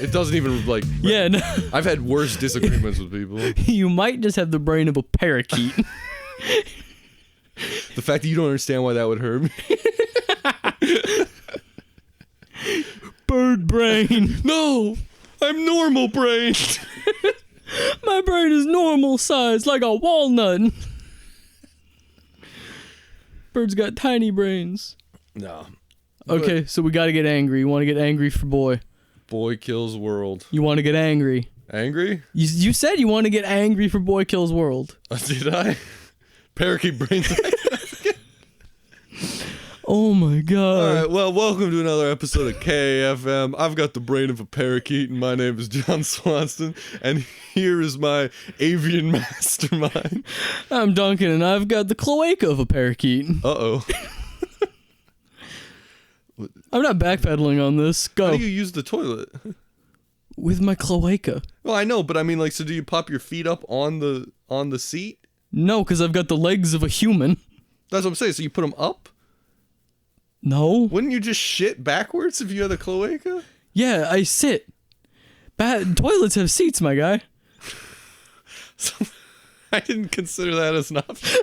It doesn't even, like... Yeah, no. I've had worse disagreements with people. You might just have the brain of a parakeet. The fact that you don't understand why that would hurt me. Bird brain. No! I'm normal brain! My brain is normal size, like a walnut. Birds got tiny brains. No. Okay, so we gotta get angry. You want to get angry for boy. Boy kills world. You want to get angry. Angry? You said you want to get angry for boy kills world. Did I? Parakeet brains. Oh my god. Alright, well, welcome to another episode of KAFM. I've got the brain of a parakeet, and my name is John Swanston, and here is my avian mastermind. I'm Duncan, and I've got the cloaca of a parakeet. Uh-oh. I'm not backpedaling on this. Go. How do you use the toilet? With my cloaca. Well, I know, but I mean, like, so do you pop your feet up on the seat? No, because I've got the legs of a human. That's what I'm saying, so you put them up? No. Wouldn't you just shit backwards if you had a cloaca? Yeah, I sit. Toilets have seats, my guy. So, I didn't consider that as an option.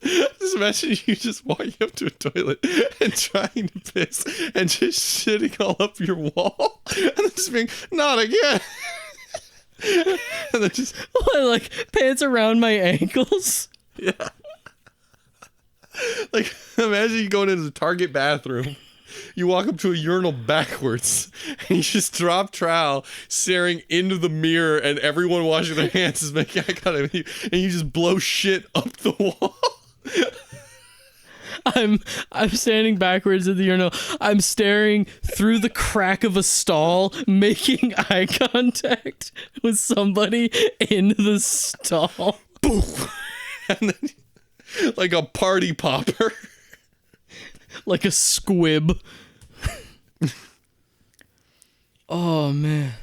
Just imagine you just walking up to a toilet and trying to piss and just shitting all up your wall and then just being, not again. And then just... like, pants around my ankles? Yeah. Like, imagine you going into the Target bathroom. You walk up to a urinal backwards, and you just drop trowel, staring into the mirror, and everyone washing their hands is making eye contact with you, and you just blow shit up the wall. I'm standing backwards at the urinal. I'm staring through the crack of a stall, making eye contact with somebody in the stall. Boom! And then, like a party popper. Like a squib. Oh, man.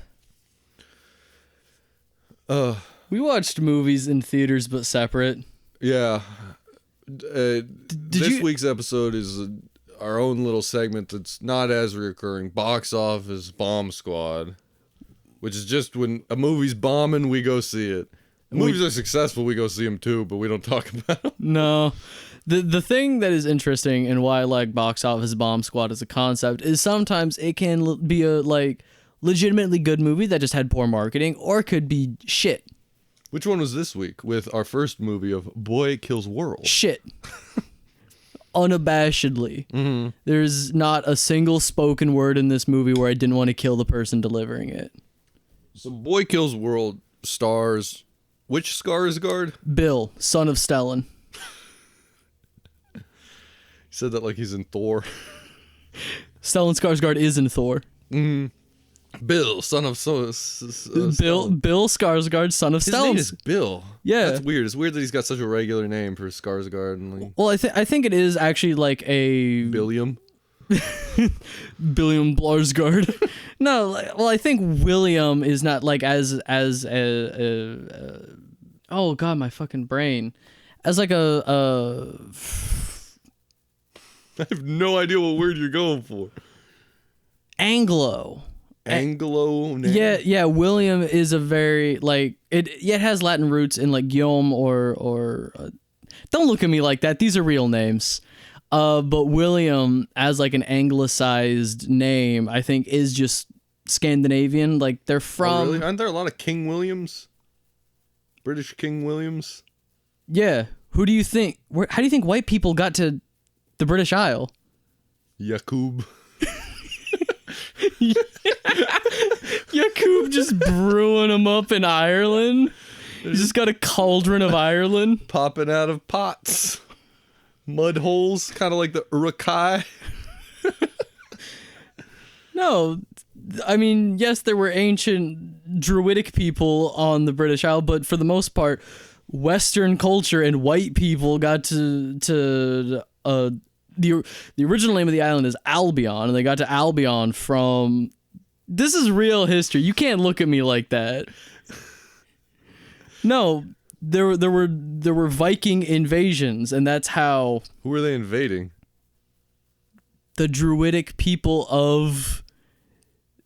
We watched movies in theaters but separate. Yeah. This week's episode is our own little segment that's not as reoccurring. Box office bomb squad. Which is just when a movie's bombing, we go see it. Movies are successful, we go see them too, but we don't talk about them. No. The thing that is interesting and why I like Box Office Bomb Squad as a concept is sometimes it can be a legitimately good movie that just had poor marketing, or it could be shit. Which one was this week with our first movie of Boy Kills World? Shit. Unabashedly. Mm-hmm. There's not a single spoken word in this movie where I didn't want to kill the person delivering it. So Boy Kills World stars... Which Skarsgård? Bill, son of Stellan. He said that like he's in Thor. Stellan Skarsgård is in Thor. Mm-hmm. Bill, son of Bill Skarsgård, son of Stellan. His name is Bill. Yeah, that's weird. It's weird that he's got such a regular name for Skarsgård. And like, well, I think it is actually like a Billiam. Billiam Blarsgård. No, well, I think William is not like as oh god, my fucking brain, as like a I have no idea what word you're going for. Anglo name? Yeah, William is a very like it has Latin roots in like Guillaume or don't look at me like that, these are real names. But William as like an anglicized name, I think is just Scandinavian. Like they're from. Oh, really? Aren't there a lot of King Williams? British King Williams? Yeah. Who do you think? How do you think white people got to the British Isle? Yakub. Yakub just brewing them up in Ireland. He's just got a cauldron of Ireland. Popping out of pots. Mud holes, kind of like the Urukai. No, I mean, yes, there were ancient druidic people on the British Isle, but for the most part, Western culture and white people got to the original name of the island is Albion, and they got to Albion from. This is real history. You can't look at me like that. No. There were Viking invasions, and that's how. Who were they invading? The druidic people of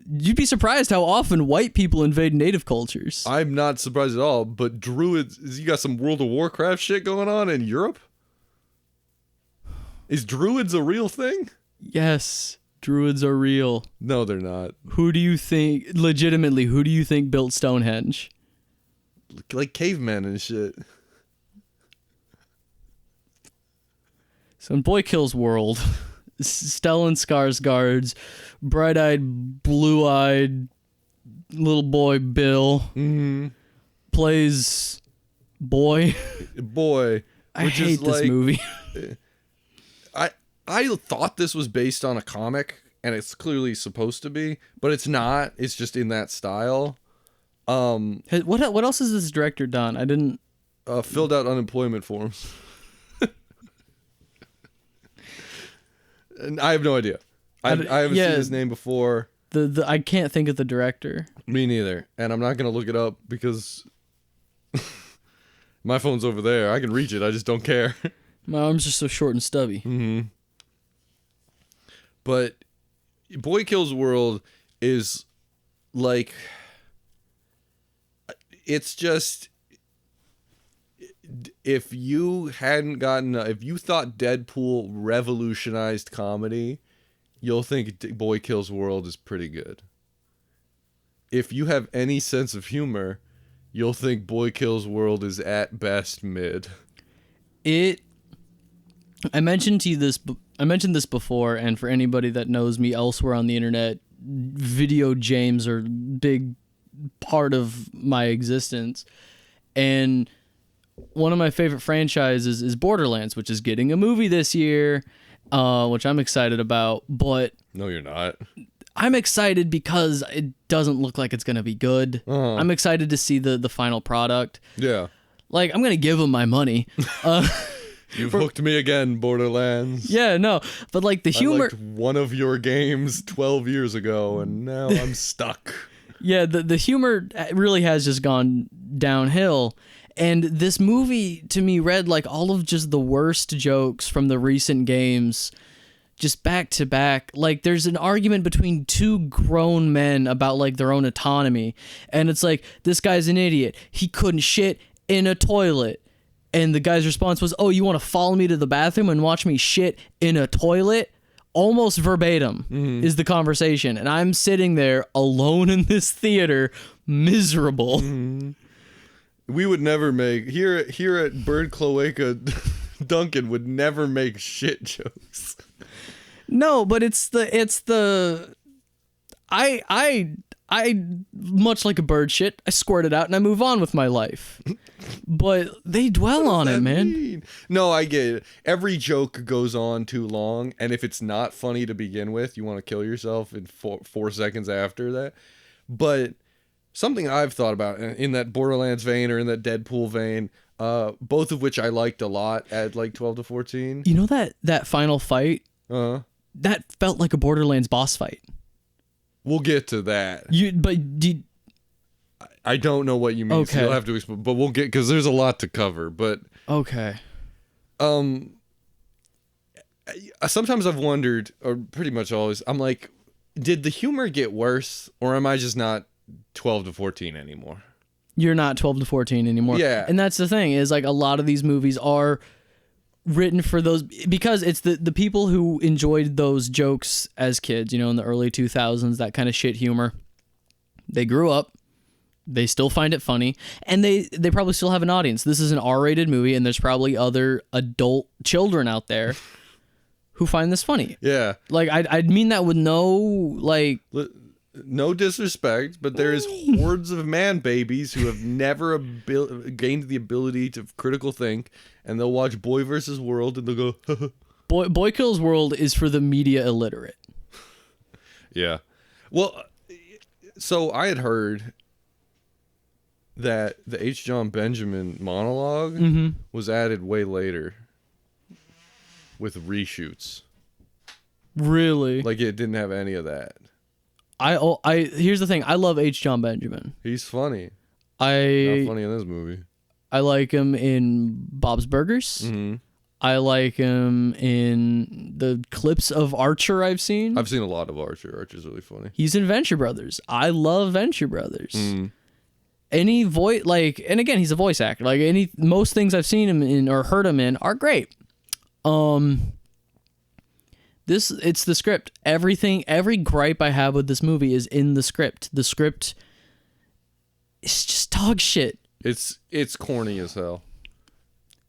you'd be surprised how often white people invade native cultures. I'm not surprised at all, but druids, you got some World of Warcraft shit going on in Europe? Is druids a real thing? Yes, druids are real. No, they're not. Who do you think, legitimately, who do you think built Stonehenge? Like cavemen and shit. So in Boy Kills World, Stellan Skarsgård's bright-eyed, blue-eyed little boy Bill plays Boy. Boy. I hate this movie. I thought this was based on a comic, and it's clearly supposed to be, but it's not. It's just in that style. What else has this director done? I didn't... Filled out unemployment forms. And I have no idea. I haven't seen his name before. I can't think of the director. Me neither. And I'm not going to look it up because my phone's over there. I can reach it. I just don't care. My arms are so short and stubby. Mm-hmm. But Boy Kills World is like, it's just, if you thought Deadpool revolutionized comedy, you'll think Boy Kills World is pretty good. If you have any sense of humor, you'll think Boy Kills World is at best mid. I mentioned this before, and for anybody that knows me elsewhere on the internet, video games are a big part of my existence. And one of my favorite franchises is Borderlands, which is getting a movie this year, which I'm excited about. But no, you're not. I'm excited because it doesn't look like it's going to be good. Uh-huh. I'm excited to see the final product. Yeah. Like, I'm going to give them my money. You've hooked me again, Borderlands. Yeah, no. But, like, the humor... I liked one of your games 12 years ago, and now I'm stuck. Yeah, the humor really has just gone downhill. And this movie, to me, read like all of just the worst jokes from the recent games, just back to back. Like, there's an argument between two grown men about, like, their own autonomy. And it's like, this guy's an idiot. He couldn't shit in a toilet. And the guy's response was, oh, you want to follow me to the bathroom and watch me shit in a toilet? Almost verbatim is the conversation. And I'm sitting there alone in this theater, miserable. We would never make here at Bird Cloaca. Duncan would never make shit jokes. No, but it's the I much like a bird shit, I squirt it out and I move on with my life. But they dwell on it, man. Mean? No, I get it. Every joke goes on too long, and if it's not funny to begin with, you want to kill yourself in 4 seconds after that. But something I've thought about in that Borderlands vein or in that Deadpool vein, both of which I liked a lot at like 12 to 14. You know that final fight? That felt like a Borderlands boss fight. We'll get to that. I don't know what you mean. Okay. So you'll have to explain, but we'll get, because there's a lot to cover. But okay. Sometimes I've wondered, or pretty much always, I'm like, did the humor get worse, or am I just not 12 to 14 anymore? You're not 12 to 14 anymore. Yeah. And that's the thing, is like a lot of these movies are written for those, because it's the people who enjoyed those jokes as kids, you know, in the early 2000s, that kind of shit humor. They grew up, they still find it funny, and they probably still have an audience. This is an R-rated movie, and there's probably other adult children out there who find this funny. Yeah. Like, I'd mean that with no disrespect, but there is hordes of man babies who have never gained the ability to critical think, and they'll watch Boy vs. World and they'll go, Boy Kills World is for the media illiterate. Yeah. Well, so I had heard that the H. John Benjamin monologue was added way later with reshoots. Really? Like, it didn't have any of that. Here's the thing. I love H. John Benjamin. He's funny. Not funny in this movie. I like him in Bob's Burgers. I like him in the clips of Archer I've seen. I've seen a lot of Archer. Archer's really funny. He's in Venture Brothers. I love Venture Brothers. Mm. Any voice, like, and again, he's a voice actor. Like most things I've seen him in or heard him in are great. It's the script. Every gripe I have with this movie is in the script. The script is just dog shit. It's corny as hell.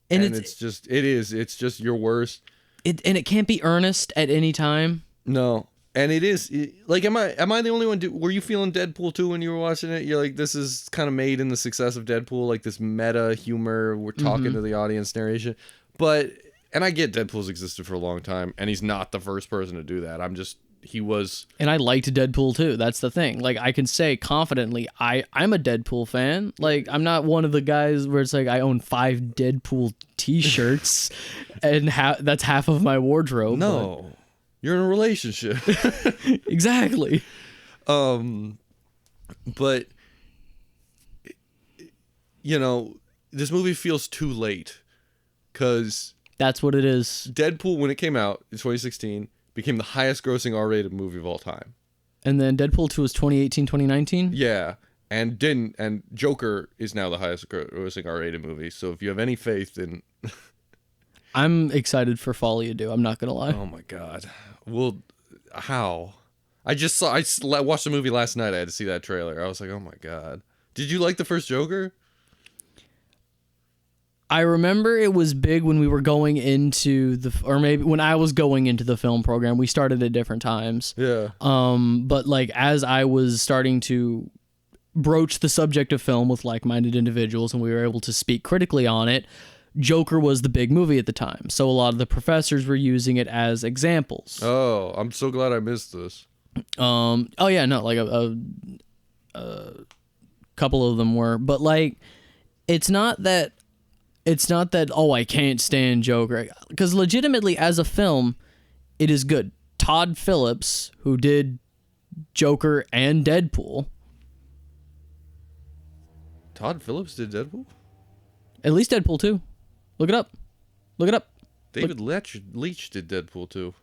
And it's just your worst. And it can't be earnest at any time. No. And it is like, am I the only one? Were you feeling Deadpool 2 when you were watching it? You're like, this is kind of made in the success of Deadpool, like this meta humor. We're talking to the audience narration, and I get Deadpool's existed for a long time, and he's not the first person to do that. He was. And I liked Deadpool too. That's the thing. Like, I can say confidently, I'm a Deadpool fan. Like, I'm not one of the guys where it's like I own 5 Deadpool t-shirts and that's half of my wardrobe. No. You're in a relationship. Exactly. But this movie feels too late, because that's what it is. Deadpool, when it came out in 2016, became the highest grossing R-rated movie of all time. And then Deadpool 2 was 2018, 2019? Yeah. And Joker is now the highest grossing R-rated movie. So if you have any faith in I'm excited for Fall You Do. I'm not gonna lie. Oh my god. Well, how? I watched the movie last night. I had to see that trailer. I was like, oh my god. Did you like the first Joker? I remember it was big when we were going into or maybe when I was going into the film program. We started at different times. Yeah. But like as I was starting to broach the subject of film with like-minded individuals, and we were able to speak critically on it, Joker was the big movie at the time, so a lot of the professors were using it as examples. Oh, I'm so glad I missed this. Oh yeah, no, like a couple of them were, but like it's not that oh, I can't stand Joker, because legitimately as a film, it is good. Todd Phillips, who did Joker and Deadpool. Todd Phillips did Deadpool? At least Deadpool 2. Look it up. David Leitch did Deadpool 2.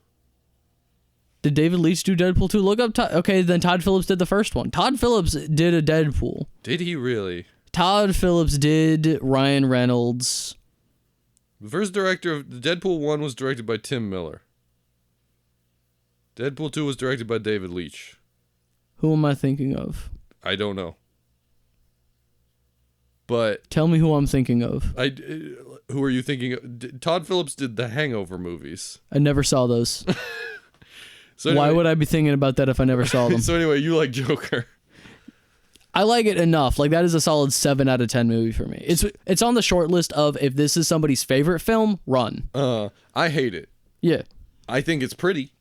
Did David Leitch do Deadpool 2? Look up. Okay, then Todd Phillips did the first one. Todd Phillips did a Deadpool. Did he really? Todd Phillips did Ryan Reynolds. The first director of Deadpool 1 was directed by Tim Miller. Deadpool 2 was directed by David Leitch. Who am I thinking of? I don't know. But tell me who I'm thinking of. Who are you thinking of? Todd Phillips did the Hangover movies. I never saw those. So anyway, why would I be thinking about that if I never saw them? So anyway, you like Joker. I like it enough. Like, that is a solid 7 out of 10 movie for me. It's on the short list of, if this is somebody's favorite film, run. I hate it. Yeah. I think it's pretty.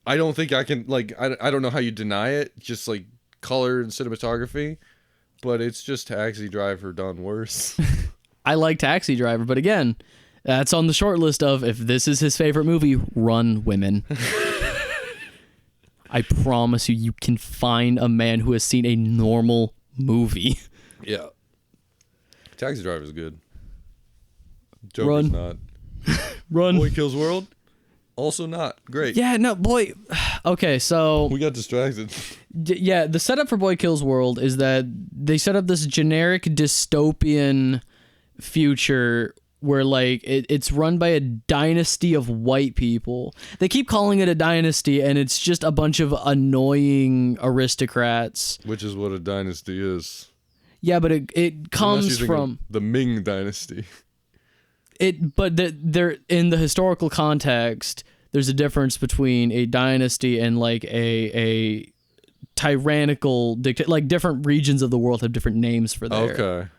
I don't think I can, like, I don't know how you deny it. Just like color and cinematography. But it's just Taxi Driver done worse. I like Taxi Driver, but again, that's on the short list of, if this is his favorite movie, run, women. I promise you can find a man who has seen a normal movie. Yeah. Taxi Driver is good. Joker's not. Run. Boy Kills World, also not great. Yeah, no, boy. Okay, so we got distracted. Yeah, the setup for Boy Kills World is that they set up this generic dystopian future where, like, it's run by a dynasty of white people. They keep calling it a dynasty, and it's just a bunch of annoying aristocrats. Which is what a dynasty is. Yeah, but it comes from the Ming Dynasty. But they're in the historical context. There's a difference between a dynasty and like a tyrannical dictator. Like, different regions of the world have different names for that. Okay.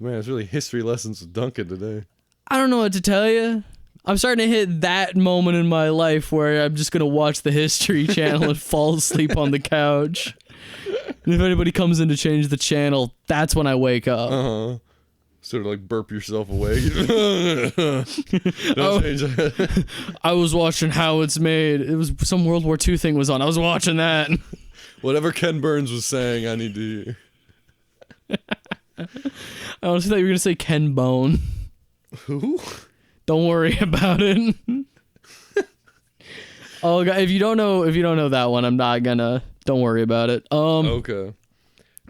Man, it's really history lessons with Duncan today. I don't know what to tell you. I'm starting to hit that moment in my life where I'm just going to watch the History Channel and fall asleep on the couch. And if anybody comes in to change the channel, that's when I wake up. Uh-huh. Sort of like burp yourself away. Don't change that. I was watching How It's Made. It was some World War II thing was on. I was watching that. Whatever Ken Burns was saying, I need to hear. I honestly thought you were going to say Ken Bone. Who? Don't worry about it. Oh god, if you don't know that one, I'm not gonna. Don't worry about it. Okay.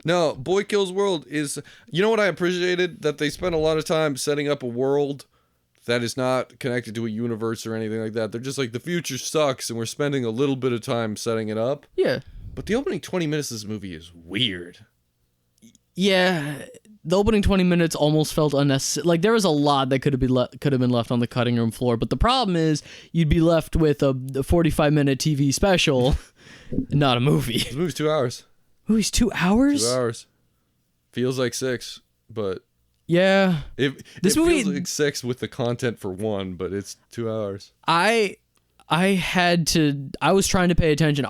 No, Boy Kills World is. You know what I appreciated? That they spent a lot of time setting up a world that is not connected to a universe or anything like that. They're just like, the future sucks, and we're spending a little bit of time setting it up. Yeah. But the opening 20 minutes of this movie is weird. Yeah, the opening 20 minutes almost felt unnecessary. Like, there was a lot that could have been left on the cutting room floor, but the problem is you'd be left with a 45-minute TV special, not a movie. This movie's 2 hours. Movie's 2 hours? 2 hours. Feels like 6, but yeah. This movie feels like 6 with the content for 1, but it's 2 hours. I was trying to pay attention.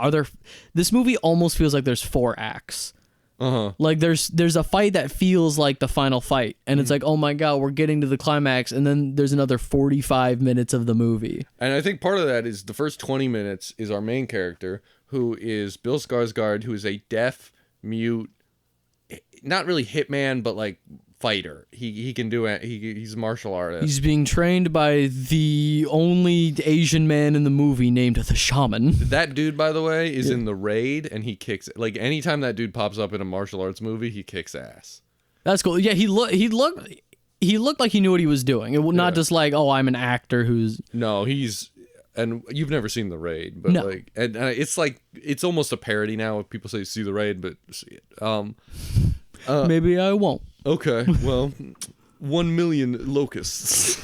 This movie almost feels like there's 4 acts. Uh-huh. Like there's a fight that feels like the final fight, and it's like, oh my god, we're getting to the climax, and then there's another 45 minutes of the movie. And I think part of that is the first 20 minutes is our main character, who is Bill Skarsgård, who is a deaf, mute, not really hitman, but like fighter. He can do it. He's a martial artist. He's being trained by the only Asian man in the movie named the Shaman. That dude, by the way, is in The Raid, and he kicks. Like, anytime that dude pops up in a martial arts movie, he kicks ass. That's cool. Yeah, he looked like he knew what he was doing. It not just like, oh, I'm an actor who's. No, and you've never seen The Raid, but no. like, and it's like, it's almost a parody now if people say see The Raid, but see it. Maybe I won't. Okay, well, 1 million locusts.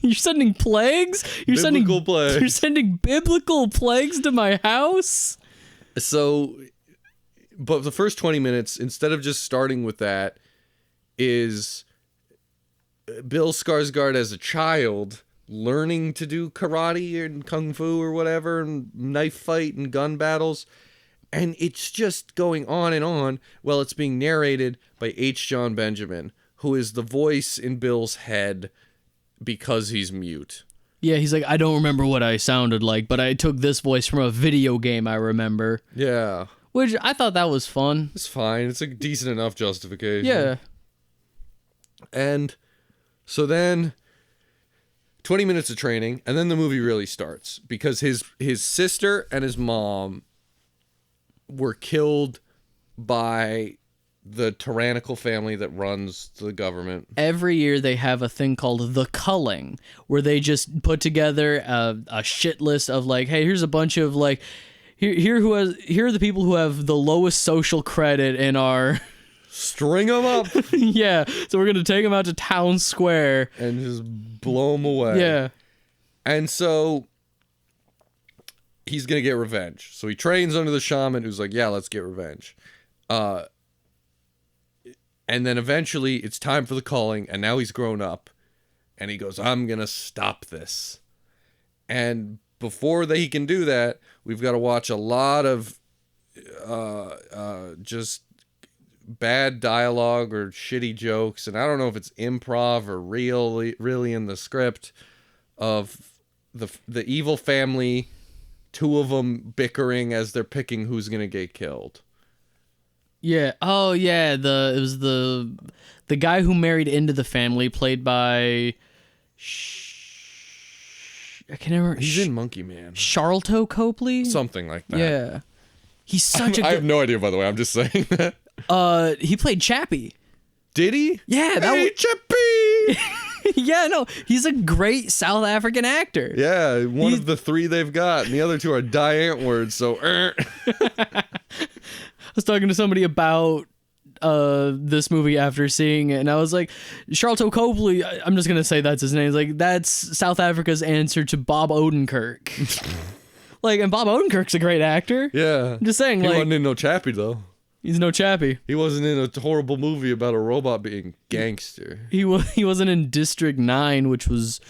You're sending plagues? Plagues. You're sending biblical plagues to my house? So, but the first 20 minutes, instead of just starting with that, is Bill Skarsgård as a child learning to do karate and kung fu or whatever, and knife fight and gun battles. And it's just going on and on. Well, it's being narrated by H. John Benjamin, who is the voice in Bill's head because he's mute. Yeah, he's like, I don't remember what I sounded like, but I took this voice from a video game I remember. Yeah. Which I thought that was fun. It's fine. It's a decent enough justification. Yeah. And so then 20 minutes of training, and then the movie really starts. Because his sister and his mom were killed by the tyrannical family that runs the government. Every year they have a thing called the culling, where they just put together a shit list of like, hey, here's a bunch of like, here are the people who have the lowest social credit in our. String them up. Yeah, so we're gonna take them out to town square and just blow them away. Yeah, and so he's gonna get revenge. So he trains under the shaman, who's like, yeah, let's get revenge. And then eventually it's time for the calling, and now he's grown up, and he goes, I'm gonna stop this. And before he can do that, we've got to watch a lot of just bad dialogue or shitty jokes, and I don't know if it's improv or really in the script, of the evil family, 2 of them bickering as they're picking who's gonna get killed. Yeah. Oh, yeah. It was the guy who married into the family, played by. I can't remember. He's in Monkey Man. Charlton Copley. Something like that. Yeah. He's such a. I have no idea, by the way. I'm just saying that. He played Chappie. Did he? Yeah. Chappie. Yeah, no, he's a great South African actor. Yeah, one of the 3 they've got, and the other 2 are words. So. I was talking to somebody about this movie after seeing it, and I was like, Charlton Copley, I'm just gonna say that's his name. He's like, that's South Africa's answer to Bob Odenkirk. Like, and Bob Odenkirk's a great actor. Yeah, I'm just saying, he like, wasn't in no Chappie though. He's no Chappie. He wasn't in a horrible movie about a robot being gangster. He wasn't in District 9, which was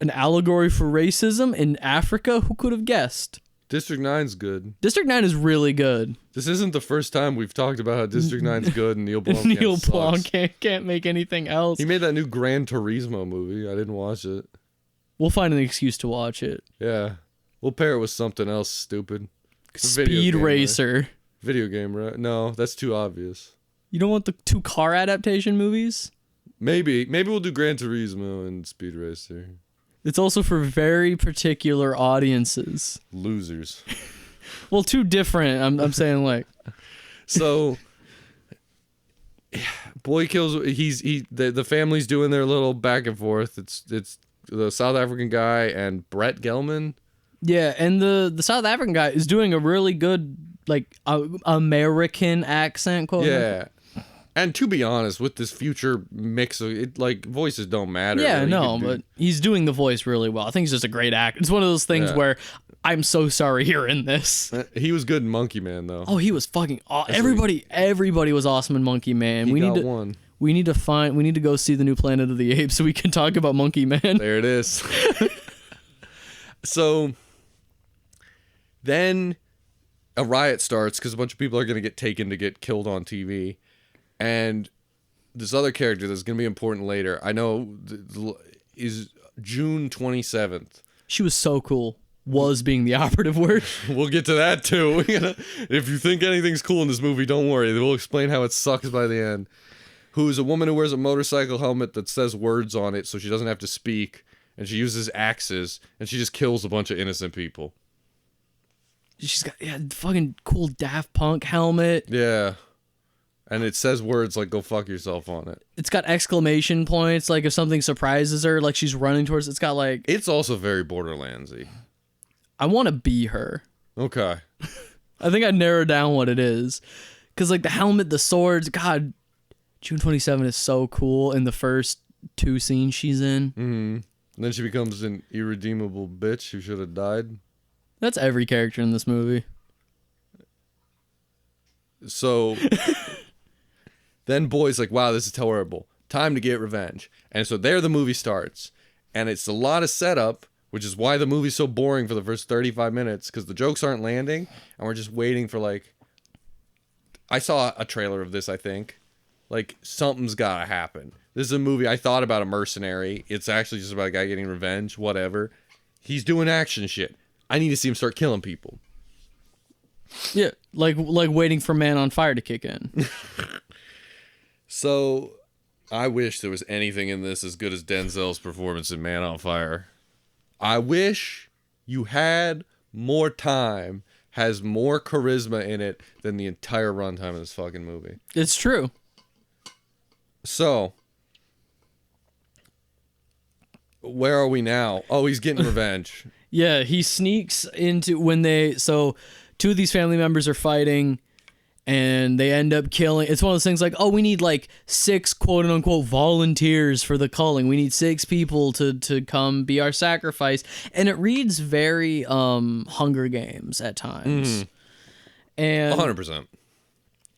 an allegory for racism in Africa. Who could have guessed? District 9's good. District 9 is really good. This isn't the first time we've talked about how District 9's good and Neil Blomkamp can't make anything else. He made that new Gran Turismo movie. I didn't watch it. We'll find an excuse to watch it. Yeah. We'll pair it with something else stupid. Speed Racer. Right? Video game, right? No, that's too obvious. You don't want the 2 car adaptation movies? Maybe we'll do Gran Turismo and Speed Racer. It's also for very particular audiences. Losers. Well, too different. I'm saying like. So, boy kills. The family's doing their little back and forth. It's the South African guy and Brett Gelman. Yeah, and the South African guy is doing a really good like American accent. Quote. Yeah. And to be honest, with this future mix of it, like voices don't matter. Yeah, Like, no, but he's doing the voice really well. I think he's just a great actor. It's one of those things where I'm so sorry you're in this. He was good in Monkey Man though. Oh, he was fucking. Everybody was awesome in Monkey Man. We need to go see the new Planet of the Apes so we can talk about Monkey Man. There it is. So then a riot starts because a bunch of people are going to get taken to get killed on TV. And this other character that's going to be important later, I know, is June 27th. She was so cool. Was being the operative word. We'll get to that too. If you think anything's cool in this movie, don't worry. We'll explain how it sucks by the end. Who is a woman who wears a motorcycle helmet that says words on it so she doesn't have to speak. And she uses axes. And she just kills a bunch of innocent people. She's got fucking cool Daft Punk helmet. Yeah. And it says words like "go fuck yourself" on it. It's got exclamation points, like if something surprises her, like she's running towards. It's got like. It's also very Borderlandsy. I want to be her. Okay. I think I narrowed down what it is, because like the helmet, the swords. God, June 27 is so cool in the first 2 scenes she's in. Mm-hmm. And then she becomes an irredeemable bitch who should have died. That's every character in this movie. So. Then Boy's like, wow, this is horrible. Time to get revenge. And so there the movie starts. And it's a lot of setup, which is why the movie's so boring for the first 35 minutes, because the jokes aren't landing, and we're just waiting for, like... I saw a trailer of this, I think. Like, something's gotta happen. This is a movie I thought about a mercenary. It's actually just about a guy getting revenge, whatever. He's doing action shit. I need to see him start killing people. Yeah, like waiting for Man on Fire to kick in. So, I wish there was anything in this as good as Denzel's performance in Man on Fire. I wish you had more time, has more charisma in it than the entire runtime of this fucking movie. It's true. So, where are we now? Oh, he's getting revenge. Yeah, he sneaks into so 2 of these family members are fighting. And they end up killing. It's one of those things like, oh, we need like 6 quote unquote volunteers for the culling. We need 6 people to come be our sacrifice. And it reads very Hunger Games at times. And 100%. And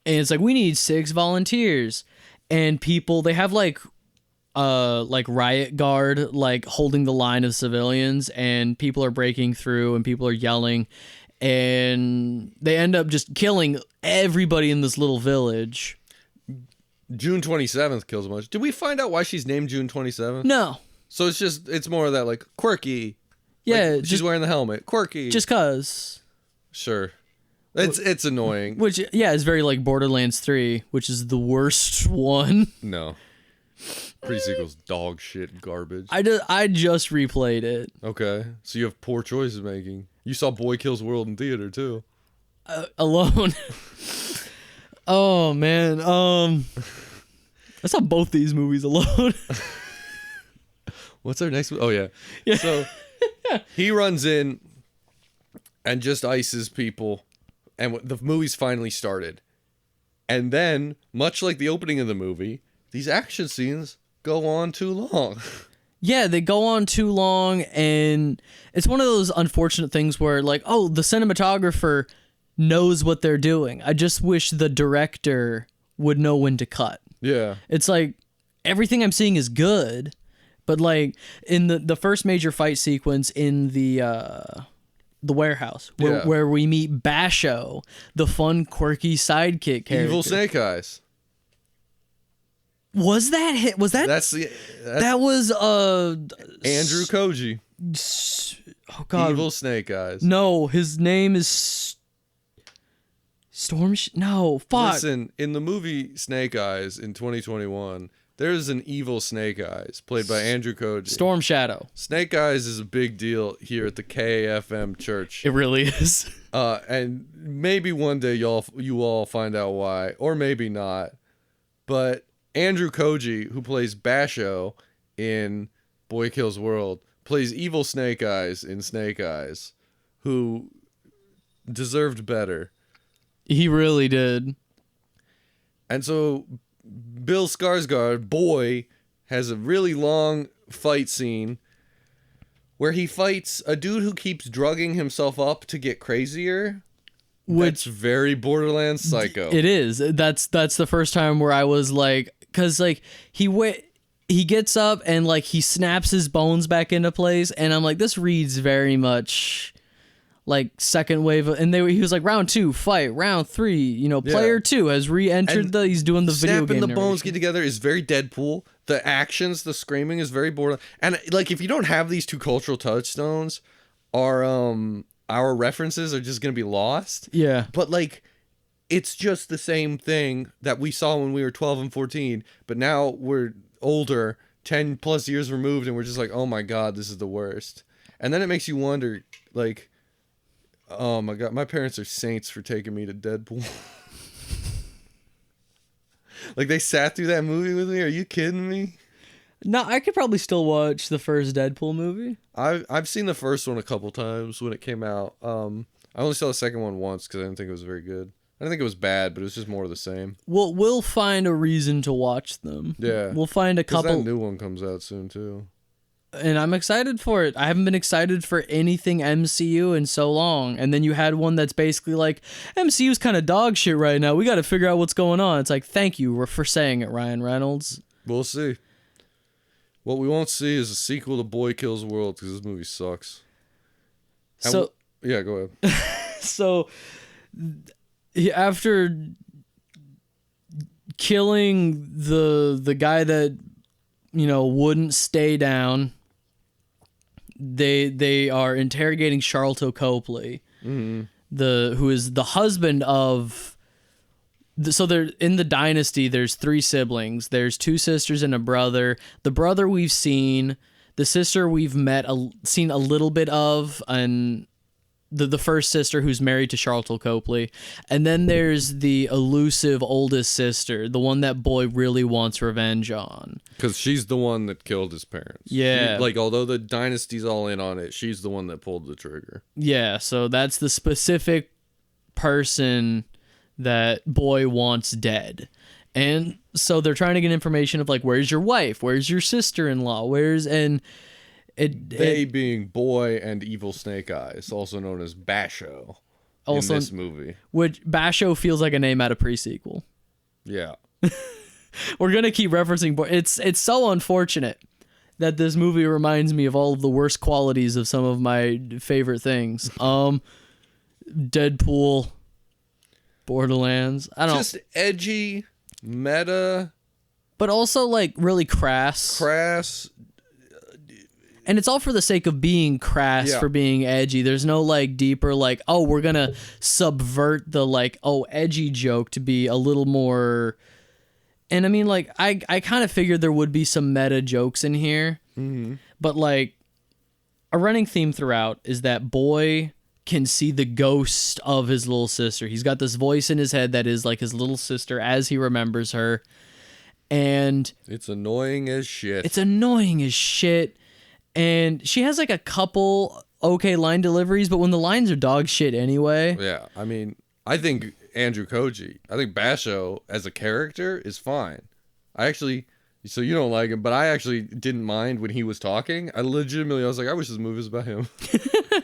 it's like, we need 6 volunteers. And people, they have like riot guard, like holding the line of civilians, and people are breaking through and people are yelling. And they end up just killing everybody in this little village. June 27th kills a bunch. Did we find out why she's named June 27th? No. So it's more of that, like, quirky. Yeah. Like, she's wearing the helmet. Quirky. Just cause. Sure. It's annoying. Which, yeah, is very like Borderlands 3, which is the worst one. No. Pre-sequel's dog shit garbage. I just replayed it. Okay. So you have poor choices making. You saw Boy Kills World in theater, too. Alone. Oh, man. I saw both these movies alone. What's our next one? Oh, yeah. So he runs in and just ices people. And the movie's finally started. And then, much like the opening of the movie, these action scenes go on too long. Yeah, they go on too long, and it's one of those unfortunate things where, like, oh, the cinematographer knows what they're doing. I just wish the director would know when to cut. Yeah. It's like, everything I'm seeing is good, but, like, in the first major fight sequence in the warehouse, where we meet Basho, the fun, quirky sidekick character. Evil Snake Eyes. Was that hit? Was that? That was Andrew Koji. Oh God! Evil Snake Eyes. No, his name is Storm. No, fuck. Listen, in the movie Snake Eyes in 2021, there's an evil Snake Eyes played by Andrew Koji. Storm Shadow. Snake Eyes is a big deal here at the KAFM church. It really is. And maybe one day you all find out why, or maybe not. But Andrew Koji, who plays Basho in Boy Kills World, plays evil Snake Eyes in Snake Eyes, who deserved better. He really did. And so Bill Skarsgård, Boy, has a really long fight scene where he fights a dude who keeps drugging himself up to get crazier. Which very Borderlands Psycho. It is. That's the first time where I was like, because like he gets up and like he snaps his bones back into place, and I'm like, this reads very much like second wave. And he was like, round 2 fight, round 3. Player 2 has re-entered. He's doing the video game. Snapping the bones get together is very Deadpool. The actions, the screaming is very Borderlands. And like, if you don't have these two cultural touchstones, our references are just gonna be lost. Yeah. But like, it's just the same thing that we saw when we were 12 and 14, but now we're older, 10 plus years removed, and we're just like, oh my god, this is the worst. And then it makes you wonder, like, oh my god, my parents are saints for taking me to Deadpool. Like, they sat through that movie with me? Are you kidding me? No, I could probably still watch the first Deadpool movie. I've seen the first one a couple times when it came out. I only saw the second one once because I didn't think it was very good. I didn't think it was bad, but it was just more of the same. We'll find a reason to watch them. Yeah. We'll find a couple. That new one comes out soon, too. And I'm excited for it. I haven't been excited for anything MCU in so long. And then you had one that's basically like, MCU's kind of dog shit right now. We got to figure out what's going on. It's like, thank you for saying it, Ryan Reynolds. We'll see. What we won't see is a sequel to Boy Kills World, because this movie sucks. Yeah, go ahead. So, after killing the guy that, wouldn't stay down, they are interrogating Charlton Copley, who is the husband of. So they're in the dynasty. There's 3 siblings. There's 2 sisters and a brother. The brother we've seen, the sister we've seen a little bit of, and the first sister who's married to Charlton Copley, and then there's the elusive oldest sister, the one that Boy really wants revenge on, because she's the one that killed his parents. Yeah, although the dynasty's all in on it, she's the one that pulled the trigger. Yeah, so that's the specific person that Boy wants dead. And so they're trying to get information of like, where's your wife? Where's your sister-in-law? Being Boy and Evil Snake Eyes, also known as Basho, in this movie. Which Basho feels like a name out of pre-sequel. Yeah. We're going to keep referencing Boy. It's so unfortunate that this movie reminds me of all of the worst qualities of some of my favorite things. Deadpool, Borderlands. I don't just edgy, meta, but also like really crass. And it's all for the sake of being crass, for being edgy. There's no like deeper like, oh, we're gonna subvert the like, oh, edgy joke to be a little more. And I mean, like, I kind of figured there would be some meta jokes in here, but like a running theme throughout is that Boy can see the ghost of his little sister. He's got this voice in his head that is like his little sister as he remembers her. And it's annoying as shit. And she has like a couple okay line deliveries, but when the lines are dog shit anyway. Yeah, I mean, I think Basho as a character is fine. So you don't like him, but I actually didn't mind when he was talking. I was like, I wish this movie was about him.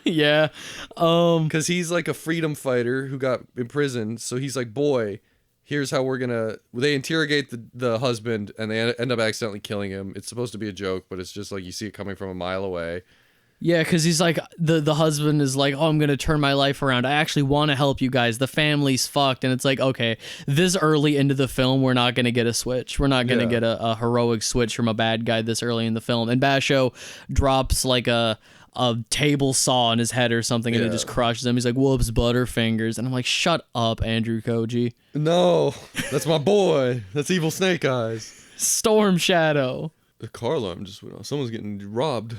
Yeah. Because he's like a freedom fighter who got imprisoned. So he's like, Boy, here's how they interrogate the husband, and they end up accidentally killing him. It's supposed to be a joke, but it's just like you see it coming from a mile away. Yeah, because he's like, the husband is like, oh, I'm going to turn my life around. I actually want to help you guys. The family's fucked. And it's like, okay, this early into the film, we're not going to get a switch. We're not going to get a heroic switch from a bad guy this early in the film. And Basho drops like a table saw in his head or something, and it just crushes him. He's like, whoops, Butterfingers. And I'm like, shut up, Andrew Koji. No, that's my boy. That's Evil Snake Eyes. Storm Shadow. The car alarm just went off. Someone's getting robbed.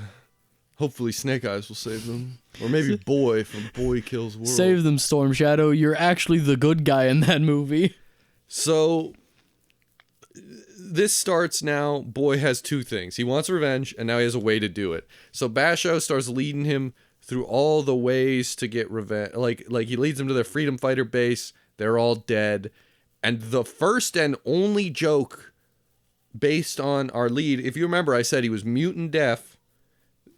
Hopefully Snake Eyes will save them. Or maybe Boy from Boy Kills World. Save them, Storm Shadow. You're actually the good guy in that movie. So this starts now. Boy has two things. He wants revenge, and now he has a way to do it. So Basho starts leading him through all the ways to get revenge. Like he leads him to the freedom fighter base. They're all dead. And the first and only joke based on our lead, if you remember, I said he was mute and deaf.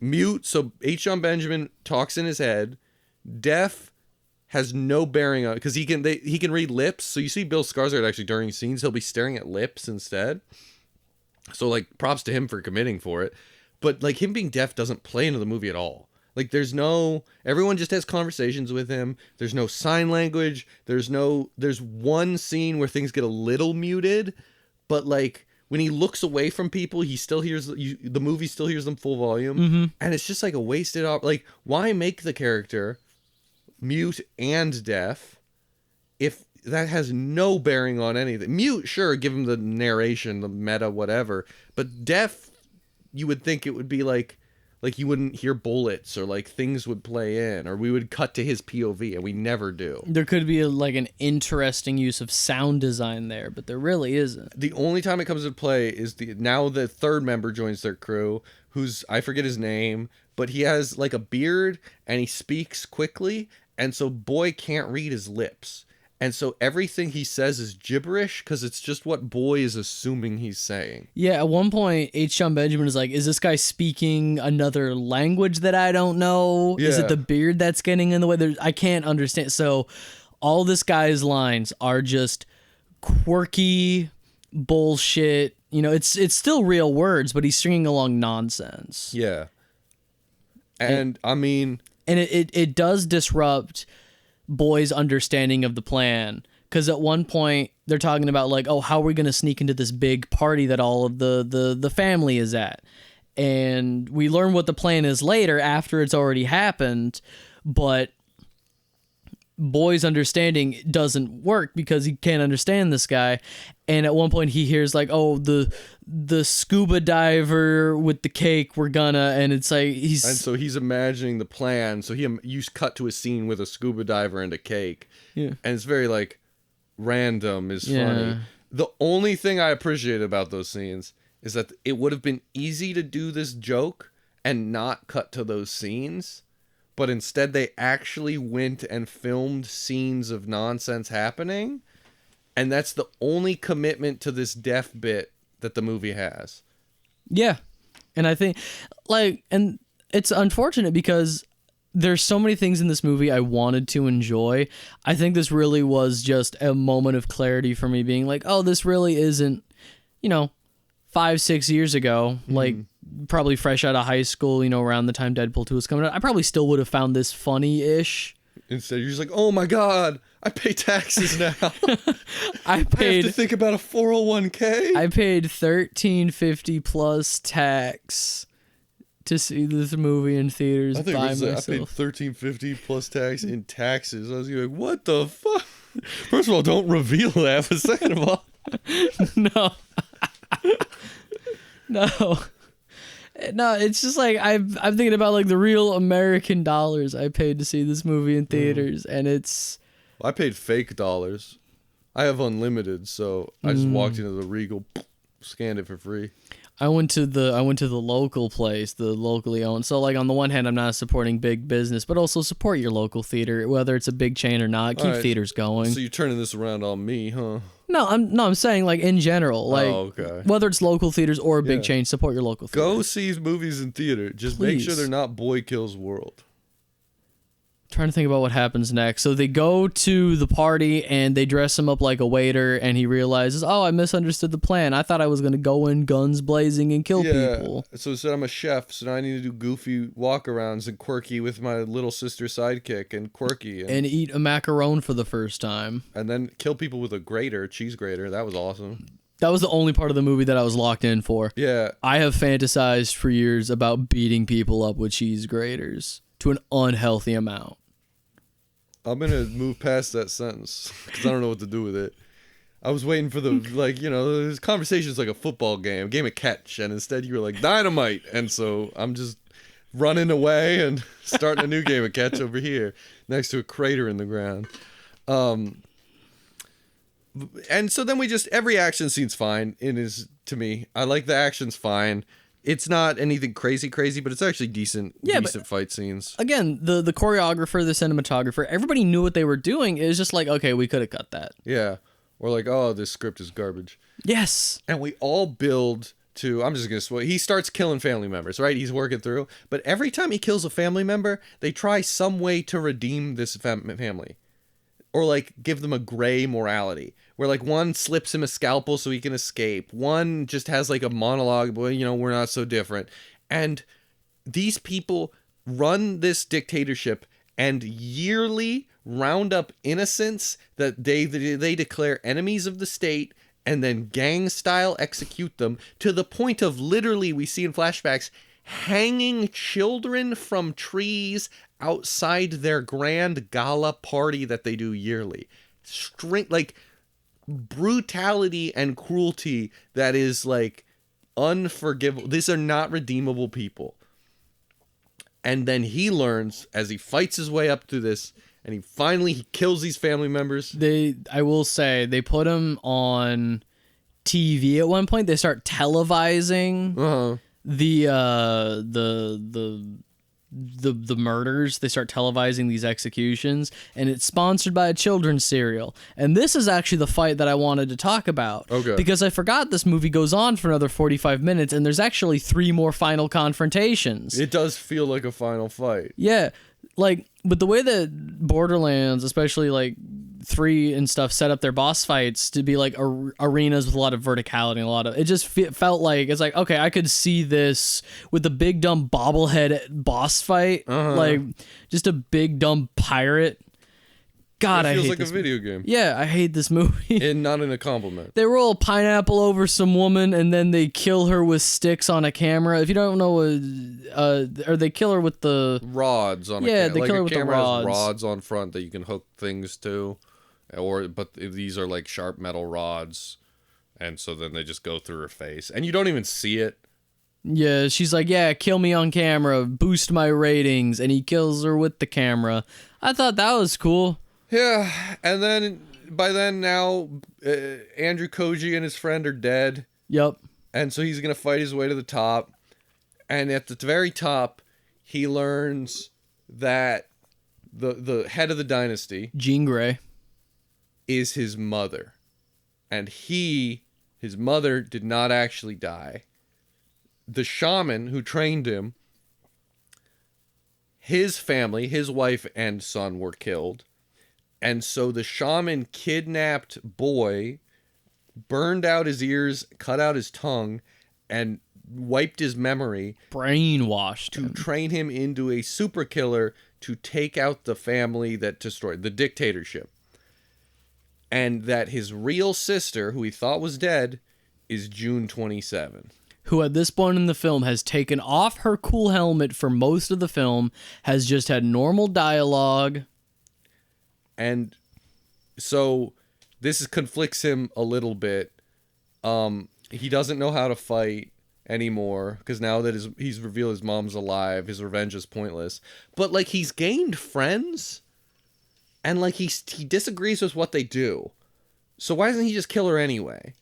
Mute, so H. John Benjamin talks in his head. Deaf has no bearing on it because he can read lips. So you see Bill Skarsgård actually during scenes, he'll be staring at lips instead. So like props to him for committing for it. But like him being deaf doesn't play into the movie at all. Like everyone just has conversations with him. There's no sign language. There's one scene where things get a little muted, but like when he looks away from people, he still hears the movie still hears them full volume, and it's just like a wasted like why make the character mute and deaf if that has no bearing on anything? Mute, sure, give him the narration, the meta, whatever, but deaf, you would think it would be like you wouldn't hear bullets or like things would play in or we would cut to his POV, and we never do. There could be an interesting use of sound design there, but there really isn't. The only time it comes into play is now the third member joins their crew, who's, I forget his name, but he has like a beard and he speaks quickly, and so Boy can't read his lips. And so everything he says is gibberish because it's just what Boy is assuming he's saying. Yeah, at one point, H. John Benjamin is like, is this guy speaking another language that I don't know? Yeah. Is it the beard that's getting in the way? I can't understand. So all this guy's lines are just quirky bullshit. You know, it's still real words, but he's stringing along nonsense. Yeah. And I mean... And it does disrupt Boy's understanding of the plan, because at one point they're talking about like, oh, how are we going to sneak into this big party that all of the family is at, and we learn what the plan is later after it's already happened, but Boy's understanding doesn't work because he can't understand this guy. And at one point he hears like, oh, the scuba diver with the cake, and it's like and so he's imagining the plan. So you cut to a scene with a scuba diver and a cake. Yeah. And it's very like random is funny. The only thing I appreciate about those scenes is that it would have been easy to do this joke and not cut to those scenes. But instead they actually went and filmed scenes of nonsense happening. And that's the only commitment to this deaf bit that the movie has. Yeah. And I think and it's unfortunate because there's so many things in this movie I wanted to enjoy. I think this really was just a moment of clarity for me, being like, oh, this really isn't, 5-6 years ago, like probably fresh out of high school, around the time Deadpool 2 was coming out. I probably still would have found this funny-ish. Instead, you're just like, oh my God, I pay taxes now. I have to think about a 401k. I paid $13.50 plus tax to see this movie in theaters by myself. I paid $13.50 plus tax in taxes. I was like, what the fuck? First of all, don't reveal that. But second of all, no. No, it's just like I'm thinking about like the real American dollars I paid to see this movie in theaters, and it's. I paid fake dollars. I have unlimited, so I just walked into the Regal, scanned it for free. I went to the local place, the locally owned. So like on the one hand, I'm not supporting big business, but also support your local theater, whether it's a big chain or not. Keep theaters going. So you're turning this around on me, huh? No, I'm saying like in general, like whether it's local theaters or a big chain, support your local theater. Go see movies in theater. Just make sure they're not Boy Kills World. Trying to think about what happens next. So they go to the party and they dress him up like a waiter, and he realizes, oh, I misunderstood the plan. I thought I was going to go in guns blazing and kill people. So instead I'm a chef, so now I need to do goofy walkarounds and quirky with my little sister sidekick and quirky. And eat a macaron for the first time. And then kill people with a cheese grater. That was awesome. That was the only part of the movie that I was locked in for. Yeah. I have fantasized for years about beating people up with cheese graters to an unhealthy amount. I'm going to move past that sentence because I don't know what to do with it. I was waiting for the, like, this conversation's like a football game of catch, and instead you were like, dynamite, and so I'm just running away and starting a new game of catch over here next to a crater in the ground. And so then every action scene's fine. It is, to me. I like the action's fine. It's not anything crazy, but it's actually decent fight scenes. Again, the choreographer, the cinematographer, everybody knew what they were doing. It was just like, okay, we could have cut that. Yeah. Or like, oh, this script is garbage. Yes. And we all build to, I'm just going to spoil, he starts killing family members, right? He's working through. But every time he kills a family member, they try some way to redeem this family. Or like give them a gray morality. Where like one slips him a scalpel so he can escape. One just has like a monologue, boy, we're not so different. And these people run this dictatorship and yearly round up innocents that they declare enemies of the state and then gang style execute them to the point of literally, we see in flashbacks, hanging children from trees outside their grand gala party that they do yearly. Like brutality and cruelty that is like unforgivable. These are not redeemable people. And then he learns as he fights his way up through this, and he kills these family members. I will say, they put him on TV at one point. They start televising the murders. They start televising these executions, and it's sponsored by a children's cereal. And this is actually the fight that I wanted to talk about. Okay. Because I forgot this movie goes on for another 45 minutes, and there's actually 3 more final confrontations. It does feel like a final fight. Yeah. Like, but the way that Borderlands, especially like 3 and stuff, set up their boss fights to be like arenas with a lot of verticality and it just felt like, it's like, okay, I could see this with the big dumb bobblehead boss fight, like just a big dumb pirate. God, I hate this. It feels like a video game. Yeah, I hate this movie. And not in a compliment. They roll a pineapple over some woman and then they kill her with sticks on a camera. If you don't know, or they kill her with the rods on a camera. Yeah, they kill her with the rods. Rods on front that you can hook things to, but these are like sharp metal rods, and so then they just go through her face, and you don't even see it. Yeah, she's like, yeah, kill me on camera, boost my ratings, and he kills her with the camera. I thought that was cool. Yeah, and then by then now, Andrew Koji and his friend are dead. Yep. And so he's going to fight his way to the top. And at the very top, he learns that the head of the dynasty, Jean Grey, is his mother. And his mother did not actually die. The shaman who trained him, his family, his wife and son were killed. And so the shaman kidnapped boy, burned out his ears, cut out his tongue, and wiped his memory. Brainwashed to train him into a super killer to take out the family that destroyed the dictatorship. And that his real sister, who he thought was dead, is June 27th. Who at this point in the film has taken off her cool helmet for most of the film, has just had normal dialogue. And so this conflicts him a little bit. He doesn't know how to fight anymore because now that he's revealed his mom's alive, his revenge is pointless. But like he's gained friends, and like he disagrees with what they do. So why doesn't he just kill her anyway?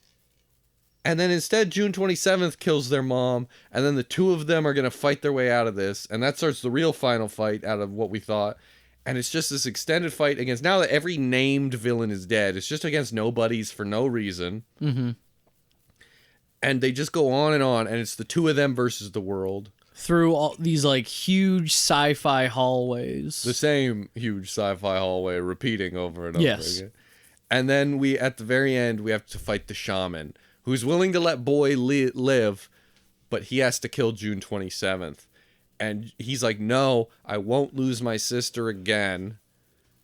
And then instead, June 27th kills their mom, and then the two of them are going to fight their way out of this, and that starts the real final fight out of what we thought. And it's just this extended fight against, now that every named villain is dead, it's just against nobodies for no reason. Mm-hmm. And they just go on, and it's the two of them versus the world. Through all these like huge sci-fi hallways. The same huge sci-fi hallway repeating over and over again. And then at the very end, we have to fight the shaman, who's willing to let boy live, but he has to kill June 27th. And he's like, no, I won't lose my sister again.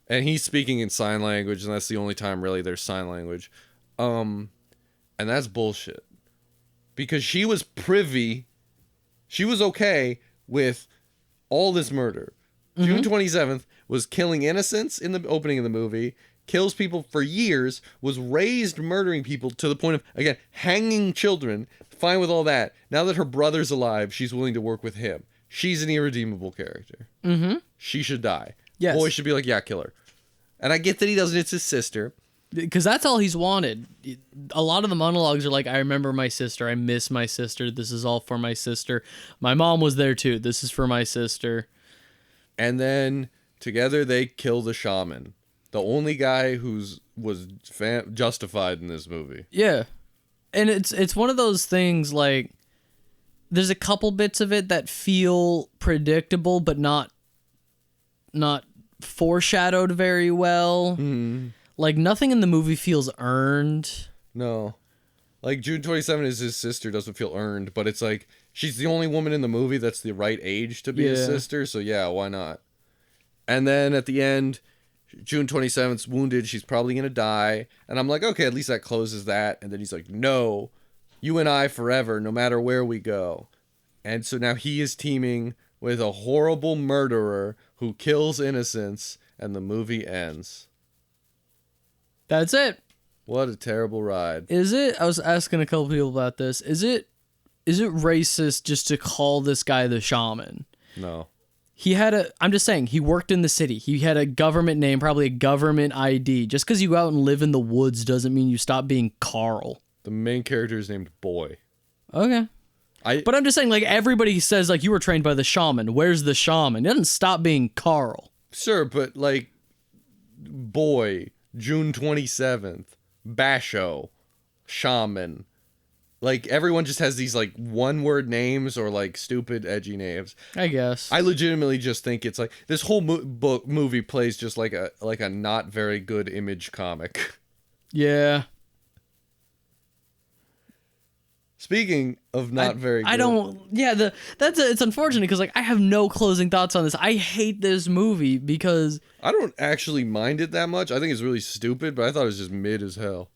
And he's speaking in sign language, and that's the only time really there's sign language. And that's bullshit. Because she was privy, she was okay with all this murder. Mm-hmm. June 27th was killing innocents in the opening of the movie, kills people for years, was raised murdering people to the point of, again, hanging children, fine with all that. Now that her brother's alive, she's willing to work with him. She's an irredeemable character. Mm-hmm. She should die. Yes. Boy should be like, yeah, kill her. And I get that he doesn't, it's his sister. Because that's all he's wanted. A lot of the monologues are like, I remember my sister. I miss my sister. This is all for my sister. My mom was there too. This is for my sister. And then together they kill the shaman. The only guy who's was justified in this movie. Yeah. And it's one of those things like, there's a couple bits of it that feel predictable, but not foreshadowed very well. Mm. Like, nothing in the movie feels earned. No. Like, June 27 is his sister, doesn't feel earned, but it's like, she's the only woman in the movie that's the right age to be his sister, so yeah, why not? And then at the end, June 27th's wounded, she's probably gonna die, and I'm like, okay, at least that closes that, and then he's like, no, you and I forever, no matter where we go. And so now he is teaming with a horrible murderer who kills innocents, and the movie ends. That's it. What a terrible ride. Is it? I was asking a couple people about this. Is it racist just to call this guy the shaman? No. I'm just saying, he worked in the city. He had a government name, probably a government ID. Just because you go out and live in the woods doesn't mean you stop being Carl. The main character is named Boy. Okay. But I'm just saying, like, everybody says, like, you were trained by the shaman. Where's the shaman? It doesn't stop being Carl. Sure, but, like, Boy, June 27th, Basho, Shaman. Like, everyone just has these, like, one-word names or, like, stupid, edgy names. I guess. I legitimately just think it's, like, this whole movie plays just like a not very good Image comic. Yeah. Speaking of not very good. I don't... Yeah, it's unfortunate because, like, I have no closing thoughts on this. I hate this movie because... I don't actually mind it that much. I think it's really stupid, but I thought it was just mid as hell.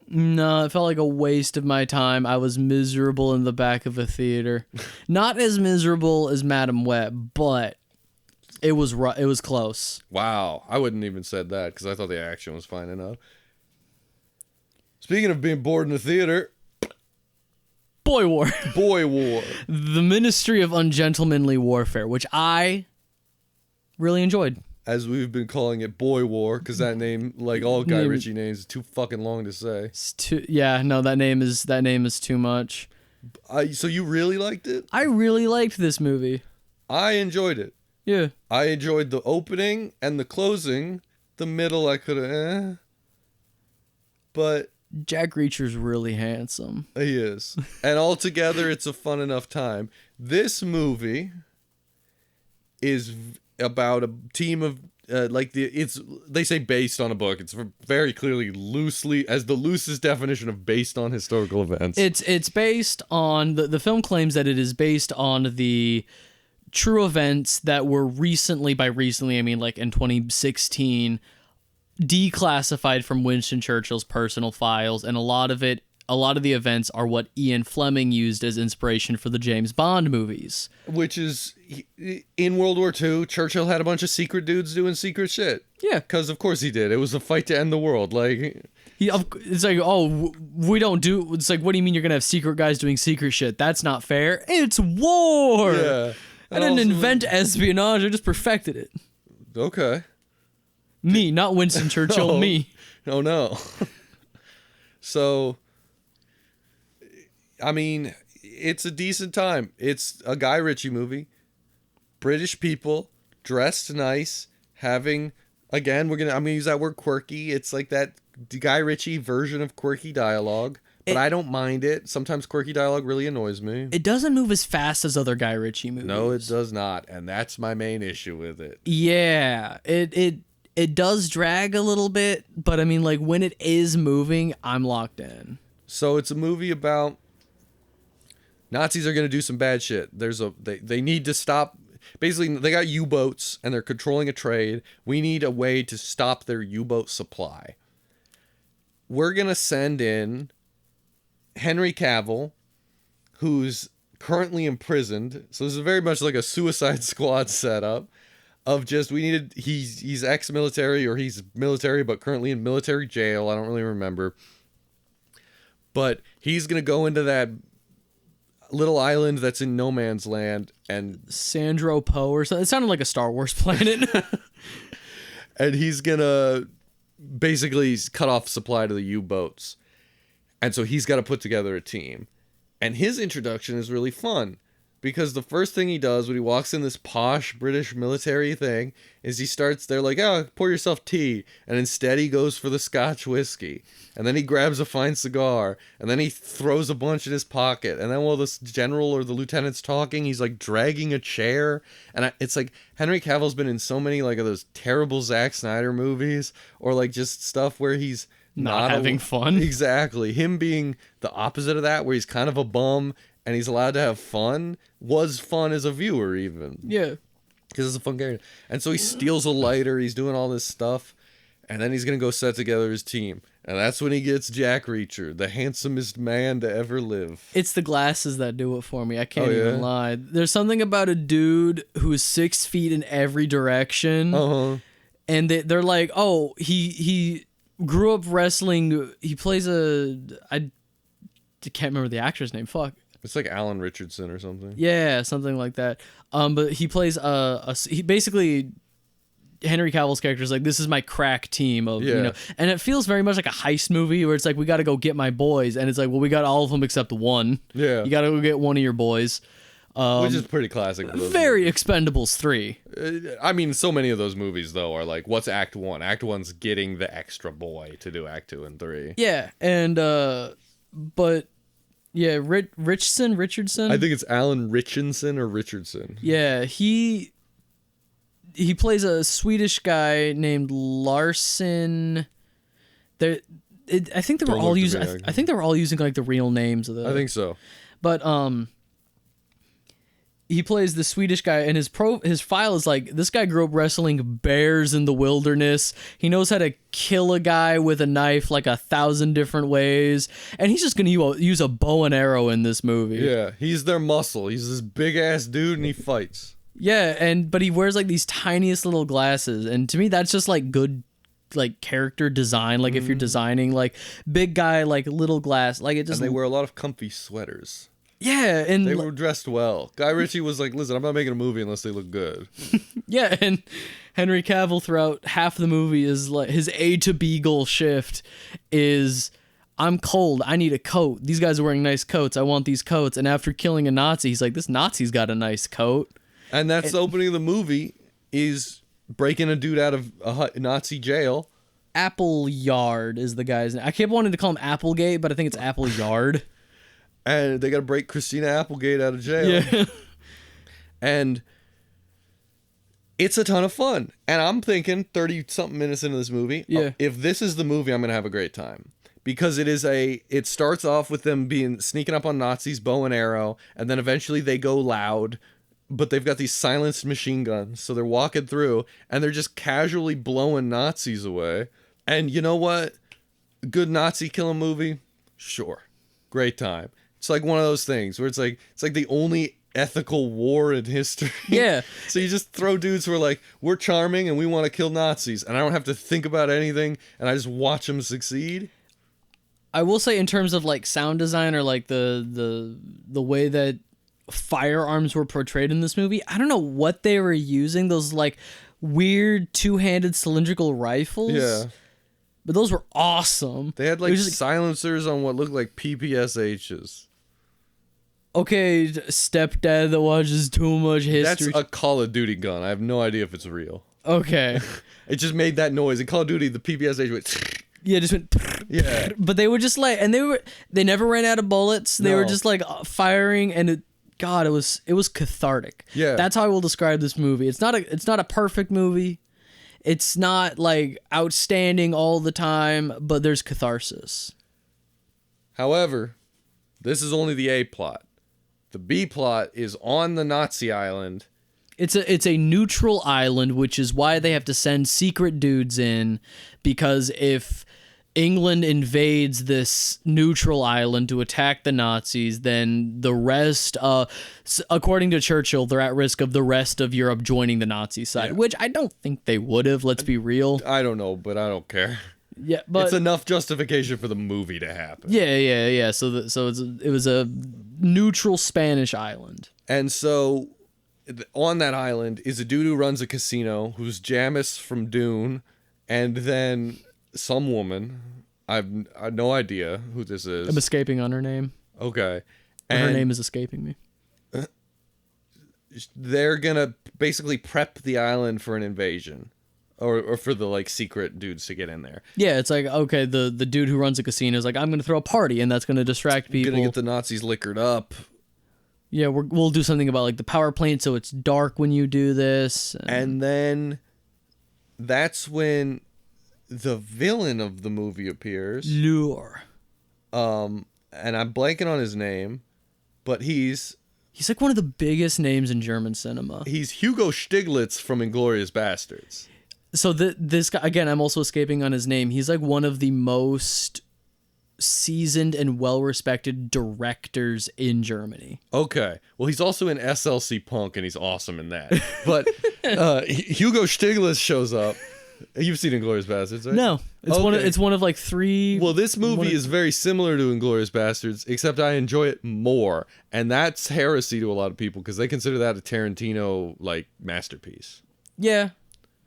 No, it felt like a waste of my time. I was miserable in the back of a theater. Not as miserable as Madam Web, but it was close. Wow. I wouldn't even said that because I thought the action was fine enough. Speaking of being bored in the theater... Boy War. Boy War. The Ministry of Ungentlemanly Warfare, which I really enjoyed. As we've been calling it, Boy War, because that name, like all Guy Ritchie names, is too fucking long to say. It's too, yeah, no, that name is too much. So you really liked it? I really liked this movie. I enjoyed it. Yeah. I enjoyed the opening and the closing. The middle, I could have, But... Jack Reacher's really handsome. He is. And altogether, it's a fun enough time. This movie is about a team of they say based on a book. It's very clearly loosely, as the loosest definition of based on historical events. It's based on the film claims that it is based on the true events that were recently, by recently I mean like in 2016, declassified from Winston Churchill's personal files, and a lot of the events are what Ian Fleming used as inspiration for the James Bond movies. Which is, in World War II, Churchill had a bunch of secret dudes doing secret shit. Yeah. Because of course he did. It was a fight to end the world. Like, it's like, oh, we don't do... It's like, what do you mean you're going to have secret guys doing secret shit? That's not fair. It's war! Yeah. I didn't invent espionage. I just perfected it. Okay. Me, not Winston Churchill, me. Oh, no. So, I mean, it's a decent time. It's a Guy Ritchie movie. British people, dressed nice, having, again, I'm gonna use that word quirky. It's like that Guy Ritchie version of quirky dialogue. But I don't mind it. Sometimes quirky dialogue really annoys me. It doesn't move as fast as other Guy Ritchie movies. No, it does not. And that's my main issue with it. Yeah, it does drag a little bit, but I mean, like, when it is moving, I'm locked in. So it's a movie about Nazis are going to do some bad shit. They need to stop. Basically, they got U-boats and they're controlling a trade. We need a way to stop their U-boat supply. We're going to send in Henry Cavill, who's currently imprisoned. So this is very much like a Suicide Squad setup. of just he's ex-military, or he's military but currently in military jail. I don't really remember. But he's going to go into that little island that's in no man's land, and Sandro Poe or something. It sounded like a Star Wars planet. and he's going to basically cut off supply to the U-boats. And so he's got to put together a team. And his introduction is really fun, because the first thing he does when he walks in this posh British military thing is they're like, oh, pour yourself tea. And instead he goes for the Scotch whiskey. And then he grabs a fine cigar. And then he throws a bunch in his pocket. And then while this general or the lieutenant's talking, he's like dragging a chair. And it's like Henry Cavill's been in so many like of those terrible Zack Snyder movies, or like just stuff where he's not having fun. Exactly. Him being the opposite of that, where he's kind of a bum and he's allowed to have fun, was fun as a viewer even. Yeah. Because it's a fun character. And so he steals a lighter, he's doing all this stuff, and then he's going to go set together his team. And that's when he gets Jack Reacher, the handsomest man to ever live. It's the glasses that do it for me. I can't even lie. There's something about a dude who's 6 feet in every direction. Uh-huh. And they're like, oh, he grew up wrestling. He plays I can't remember the actor's name. Fuck. It's like Alan Richardson or something. Yeah, something like that. But he plays he basically, Henry Cavill's character is like, this is my crack team of, you know, and it feels very much like a heist movie where it's like, we got to go get my boys, and it's like, well, we got all of them except one. Yeah, you got to go get one of your boys. Which is pretty classic. Very movies. Expendables 3. I mean, so many of those movies though are like, what's Act 1? Act 1's getting the extra boy to do Act 2 and 3. Yeah, and but. Yeah, Richardson. I think it's Alan Richardson or Richardson. Yeah, he plays a Swedish guy named Larson. I think they were all using. I think they were all using like the real names of the. I think so. But he plays the Swedish guy, and his file is like, this guy grew up wrestling bears in the wilderness. He knows how to kill a guy with a knife like 1,000 different ways, and he's just gonna use a bow and arrow in this movie. Yeah, he's their muscle. He's this big ass dude, and he fights. Yeah, but he wears like these tiniest little glasses, and to me that's just like good like character design. Like if you're designing like big guy like little glass, like it just. And they wear a lot of comfy sweaters. Yeah, and they were dressed well. Guy Ritchie was like, listen, I'm not making a movie unless they look good. Yeah, and Henry Cavill throughout half the movie is like, his A to B goal shift is, I'm cold, I need a coat. These guys are wearing nice coats, I want these coats. And after killing a Nazi, he's like, this Nazi's got a nice coat. And that's the opening of the movie, is breaking a dude out of a Nazi jail. Appleyard is the guy's name. I kept wanting to call him Applegate, but I think it's Appleyard. And they got to break Christina Applegate out of jail. Yeah. And it's a ton of fun. And I'm thinking 30-something minutes into this movie, if this is the movie, I'm going to have a great time. Because it starts off with them sneaking up on Nazis, bow and arrow, and then eventually they go loud, but they've got these silenced machine guns, so they're walking through, and they're just casually blowing Nazis away. And you know what? Good Nazi killing movie? Sure. Great time. It's like one of those things where it's like the only ethical war in history. Yeah. So you just throw dudes who are like, we're charming and we want to kill Nazis, and I don't have to think about anything, and I just watch them succeed. I will say, in terms of like sound design or like the way that firearms were portrayed in this movie, I don't know what they were using. Those like weird two-handed cylindrical rifles. Yeah. But those were awesome. They had like silencers on what looked like PPSHs. Okay, stepdad that watches too much history. That's a Call of Duty gun. I have no idea if it's real. Okay. It just made that noise. In Call of Duty, the PPSH went... Yeah, just went... Yeah. But they were just like... And they never ran out of bullets. They were just like firing, and it was cathartic. Yeah. That's how I will describe this movie. It's not a perfect movie. It's not like outstanding all the time, but there's catharsis. However, this is only the A plot. The B plot is on the Nazi island. It's a neutral island, which is why they have to send secret dudes in, because if England invades this neutral island to attack the Nazis, then the rest, according to Churchill, they're at risk of the rest of Europe joining the Nazi side, which I don't think they would have, let's be real. I don't know, but I don't care. Yeah, but it's enough justification for the movie to happen. Yeah. So it was a neutral Spanish island. And so on that island is a dude who runs a casino who's Jamis from Dune, and then some woman. I've no idea who this is. I'm escaping on her name. Okay. And her name is escaping me. They're gonna basically prep the island for an invasion. Or for the like secret dudes to get in there. Yeah, it's like, okay, the dude who runs a casino is like, I'm gonna throw a party and that's gonna distract people. Gonna get the Nazis liquored up. Yeah, we'll do something about like the power plant so it's dark when you do this. And then that's when the villain of the movie appears. Lure. And I'm blanking on his name, but he's like one of the biggest names in German cinema. He's Hugo Stiglitz from Inglourious Basterds. So this guy, again, I'm also escaping on his name. He's like one of the most seasoned and well-respected directors in Germany. Okay. Well, he's also in SLC Punk, and he's awesome in that. But Hugo Stiglitz shows up. You've seen Inglourious Basterds, right? No. It's one of like three... Well, this movie is very similar to Inglourious Basterds, except I enjoy it more. And that's heresy to a lot of people, because they consider that a Tarantino, like, masterpiece. Yeah.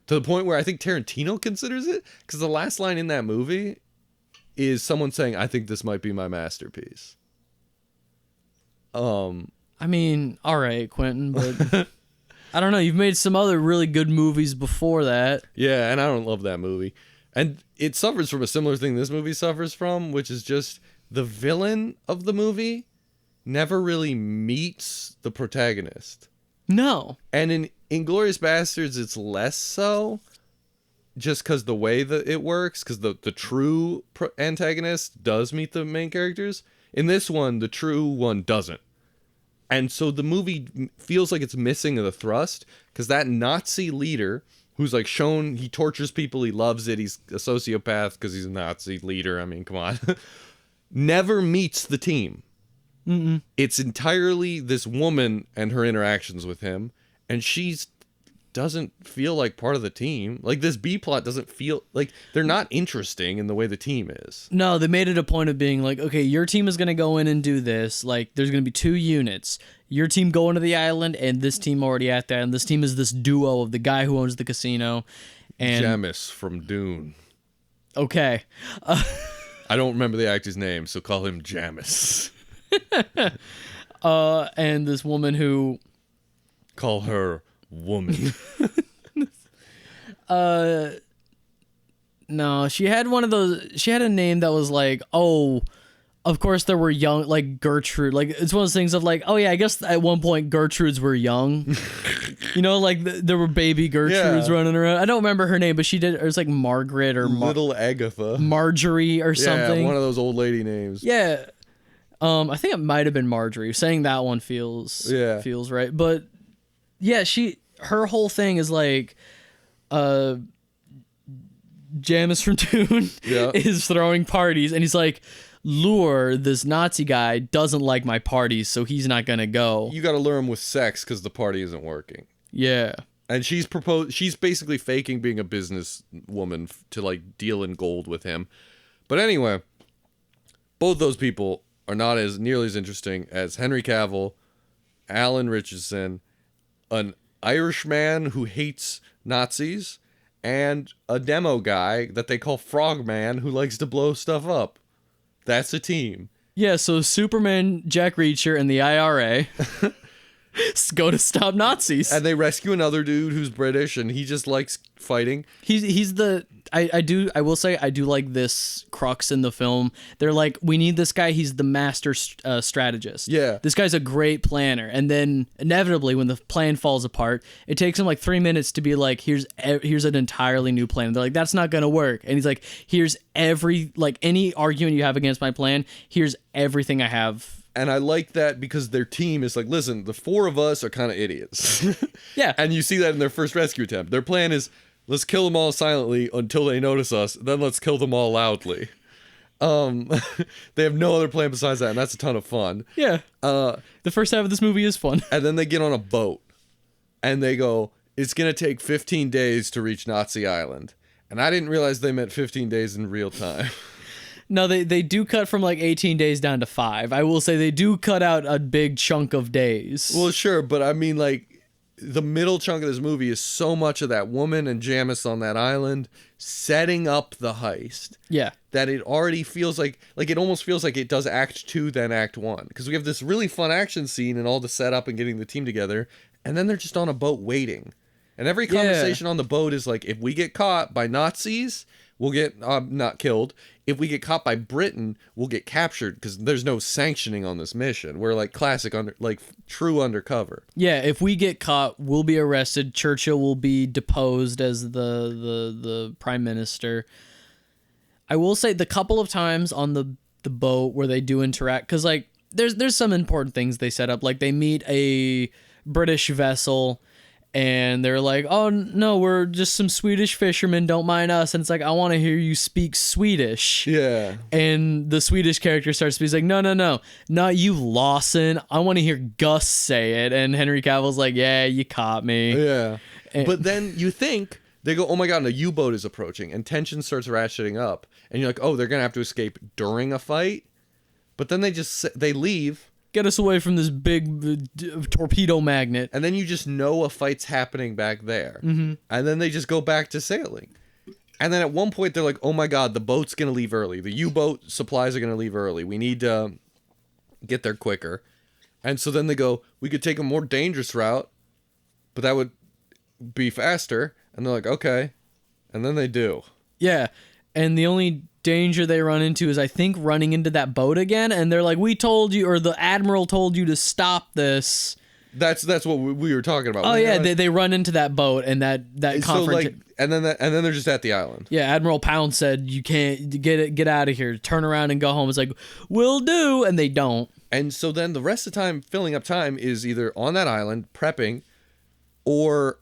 To the point where I think Tarantino considers it, because the last line in that movie is someone saying, I think this might be my masterpiece. I mean, all right, Quentin, but I don't know. You've made some other really good movies before that. Yeah, and I don't love that movie. And it suffers from a similar thing this movie suffers from, which is just the villain of the movie never really meets the protagonist. No. And in Inglourious Basterds, it's less so, just because the way that it works, because the true antagonist does meet the main characters. In this one, the true one doesn't. And so the movie feels like it's missing the thrust, because that Nazi leader, who's like shown, he tortures people, he loves it, he's a sociopath because he's a Nazi leader, I mean, come on, never meets the team. Mm-mm. It's entirely this woman and her interactions with him, and she doesn't feel like part of the team. Like, this B plot doesn't feel like they're not interesting in the way the team is. No, they made it a point of being like, okay, your team is going to go in and do this. Like, there's going to be 2 units. Your team going to the island, and this team already at that. And this team is this duo of the guy who owns the casino. And Jamis from Dune. Okay. I don't remember the actor's name, so call him Jamis. And this woman who... Call her woman. No, she had one of those... She had a name that was like, oh... Of course, there were young, like Gertrude. Like, it's one of those things of like, oh yeah, I guess at one point Gertrudes were young. You know, like there were baby Gertrudes running around. I don't remember her name, but she did. It was like Margaret or Little Agatha, Marjorie or something. Yeah, one of those old lady names. Yeah, I think it might have been Marjorie. Saying that one feels right. But yeah, her whole thing is like, Jamis from Dune is throwing parties, and he's like, Lure, this Nazi guy, doesn't like my parties, so he's not gonna go. You gotta lure him with sex because the party isn't working. Yeah. And she's basically faking being a business woman to like deal in gold with him. But anyway, both those people are not as nearly as interesting as Henry Cavill, Alan Richardson, an Irishman who hates Nazis, and a demo guy that they call Frogman who likes to blow stuff up. That's a team. Yeah, so Superman, Jack Reacher, and the IRA go to stop Nazis. And they rescue another dude who's British, and he just likes fighting. He's the... I will say, I do like this crux in the film. They're like, we need this guy. He's the master strategist. Yeah. This guy's a great planner. And then, inevitably, when the plan falls apart, it takes him like 3 minutes to be like, here's an entirely new plan. They're like, that's not going to work. And he's like, here's any argument you have against my plan, here's everything I have. And I like that because their team is like, listen, the 4 of us are kind of idiots. Yeah. And you see that in their first rescue attempt. Their plan is, Let's kill them all silently until they notice us. Then let's kill them all loudly. They have no other plan besides that, and that's a ton of fun. Yeah. The first half of this movie is fun. And then they get on a boat, and they go, it's going to take 15 days to reach Nazi Island. And I didn't realize they meant 15 days in real time. No, they do cut from like 18 days down to 5. I will say they do cut out a big chunk of days. Well, sure, but I mean, like, the middle chunk of this movie is so much of that woman and Jamis on that island setting up the heist. Yeah. That it already feels like it almost feels like it does Act 2 then Act 1. Because we have this really fun action scene and all the setup and getting the team together, and then they're just on a boat waiting. And every conversation on the boat is like, if we get caught by Nazis, we'll get not killed. If we get caught by Britain, we'll get captured because there's no sanctioning on this mission. We're like classic true undercover. Yeah, if we get caught, we'll be arrested. Churchill will be deposed as the prime minister. I will say the couple of times on the boat where they do interact, because like there's some important things they set up. Like they meet a British vessel. And they're like, oh, no, we're just some Swedish fishermen. Don't mind us. And it's like, I want to hear you speak Swedish. Yeah. And the Swedish character starts to be like, no, not you, Lawson. I want to hear Gus say it. And Henry Cavill's like, yeah, you caught me. Yeah. But then you think, they go, oh my God, and a U-boat is approaching. And tension starts ratcheting up. And you're like, oh, they're going to have to escape during a fight. But then they leave. Get us away from this big torpedo magnet. And then you just know a fight's happening back there. Mm-hmm. And then they just go back to sailing. And then at one point they're like, oh my God, the boat's going to leave early. The U-boat supplies are going to leave early. We need to get there quicker. And so then they go, we could take a more dangerous route, but that would be faster. And they're like, okay. And then they do. Yeah. And the only danger they run into is, I think, running into that boat again, and they're like, we told you, or the admiral told you to stop this. That's what we were talking about. Oh yeah, they run into that boat, and that confrontation. And then they're just at the island. Yeah, Admiral Pound said, you can't get out of here, turn around and go home. It's like, will do, and they don't. And so then the rest of the time, filling up time, is either on that island prepping, or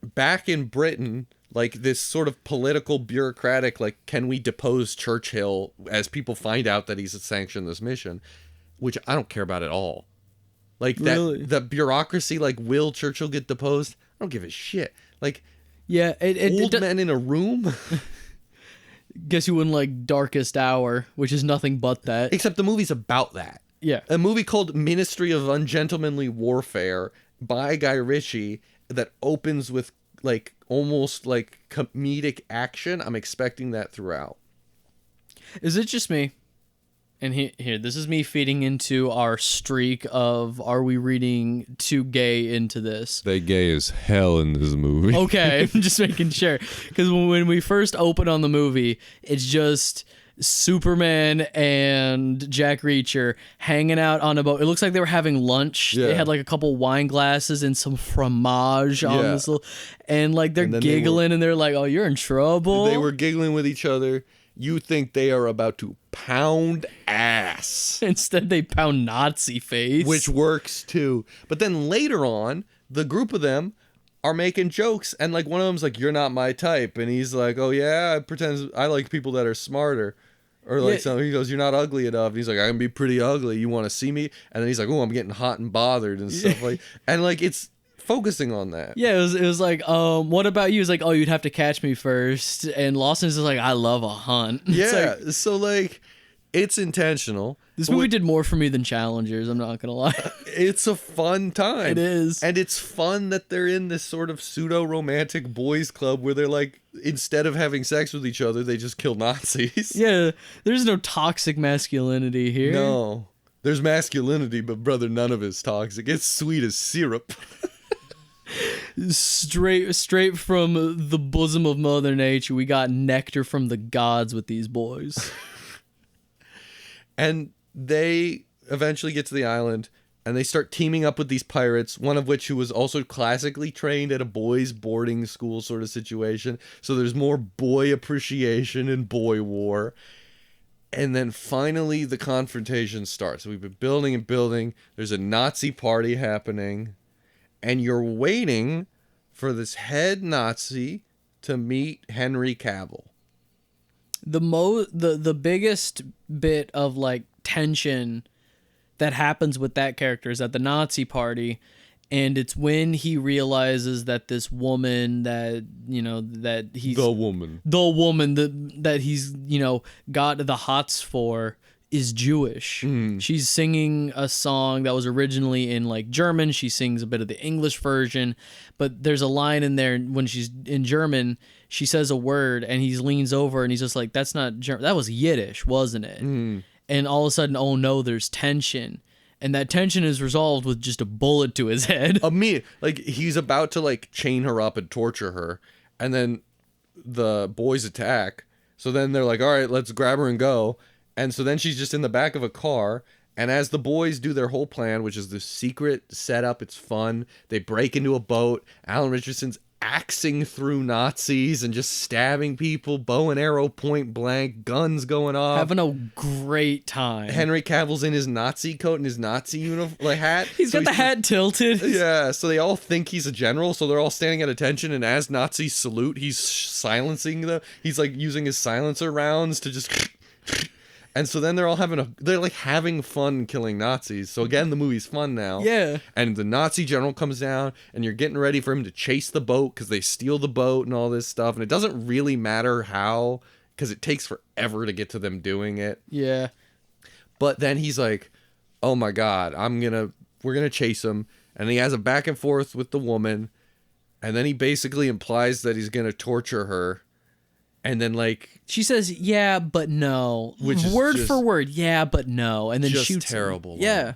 back in Britain. Like this sort of political, bureaucratic, like, can we depose Churchill as people find out that he's sanctioned this mission, which I don't care about at all. Like really? The bureaucracy, like, will Churchill get deposed? I don't give a shit. Like, yeah, old men in a room. Guess you wouldn't like Darkest Hour, which is nothing but that. Except the movie's about that. Yeah, a movie called Ministry of Ungentlemanly Warfare by Guy Ritchie that opens with like almost like comedic action. I'm expecting that throughout. Is it just me? And here, this is me feeding into our streak of, are we reading too gay into this? They gay as hell in this movie. Okay, I'm just making sure. Because when we first open on the movie, it's just Superman and Jack Reacher hanging out on a boat. It looks like they were having lunch. Yeah. They had like a couple wine glasses and some fromage on this little... And like they're giggling and they're like, oh, you're in trouble. They were giggling with each other. You think they are about to pound ass. Instead, they pound Nazi face. Which works, too. But then later on, the group of them are making jokes. And, like, one of them's like, you're not my type. And he's like, oh, yeah, I like people that are smarter. Or, like, something. He goes, you're not ugly enough. And he's like, I can be pretty ugly. You want to see me? And then he's like, oh, I'm getting hot and bothered and stuff like. And, like, it's focusing on that. Yeah, it was like, what about you? It's like, oh, you'd have to catch me first. And Lawson's just like, I love a hunt. Yeah, like, so like, it's intentional. This movie did more for me than Challengers, I'm not gonna lie. It's a fun time. It is. And it's fun that they're in this sort of pseudo-romantic boys club where they're like, instead of having sex with each other, they just kill Nazis. Yeah, there's no toxic masculinity here. No. There's masculinity, but brother, none of it's toxic. It's sweet as syrup. Straight from the bosom of Mother Nature, we got nectar from the gods with these boys. And they eventually get to the island, and they start teaming up with these pirates, one of which who was also classically trained at a boys' boarding school sort of situation. So there's more boy appreciation and boy war. And then finally the confrontation starts. We've been building and building. There's a Nazi party happening. And you're waiting for this head Nazi to meet Henry Cavill. The biggest bit of like tension that happens with that character is at the Nazi party, and it's when he realizes that this woman that he's The woman that he's got the hots for is Jewish. She's singing a song that was originally in like German. She sings a bit of the English version, but there's a line in there when she's in German, she says a word and he leans over and he's just like, that's not German. That was Yiddish, wasn't it? And all of a sudden, oh no, there's tension. And that tension is resolved with just a bullet to his head. Like he's about to like chain her up and torture her, and then the boys attack. So then they're like, all right, let's grab her and go. And so then she's just in the back of a car. And as the boys do their whole plan, which is the secret setup, it's fun. They break into a boat. Alan Richardson's axing through Nazis and just stabbing people, bow and arrow, point blank, guns going off. Having a great time. Henry Cavill's in his Nazi coat and his Nazi uniform, hat. He's got the hat tilted. Yeah, so they all think he's a general, so they're all standing at attention, and as Nazis salute, he's silencing them. He's like using his silencer rounds to just... And so then they're all having fun killing Nazis. So again, the movie's fun now. Yeah. And the Nazi general comes down, and you're getting ready for him to chase the boat because they steal the boat and all this stuff. And it doesn't really matter how, because it takes forever to get to them doing it. Yeah. But then he's like, "Oh my God, we're gonna chase him." And he has a back and forth with the woman, and then he basically implies that he's gonna torture her. And then, like... She says, yeah, but no. Which is word for word, yeah, but no. And then just shoots terrible. him. Yeah.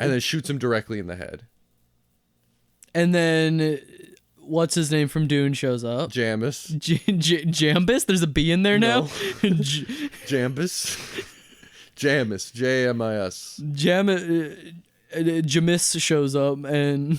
And then shoots him directly in the head. And then, what's his name from Dune shows up? Jamis. Jambus? There's a B in there now? No. Jambus. Jamis. J-A-M-I-S. Jamis shows up and...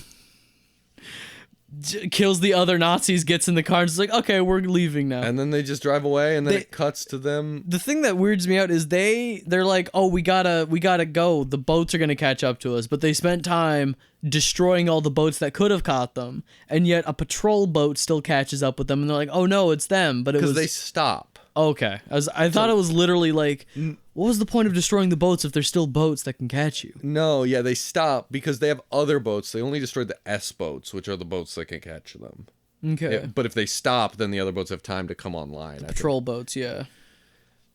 kills the other Nazis, gets in the car, and is like, okay, we're leaving now. And then they just drive away, and then it cuts to them. The thing that weirds me out is they're like, oh, we gotta go. The boats are gonna catch up to us. But they spent time destroying all the boats that could have caught them, and yet a patrol boat still catches up with them, and they're like, oh no, it's them. But it was because they stop. Okay, I thought it was literally like, what was the point of destroying the boats if there's still boats that can catch you? No, yeah, they stop because they have other boats. They only destroyed the S boats, which are the boats that can catch them. Okay. Yeah, but if they stop, then the other boats have time to come online. Patrol boats, yeah.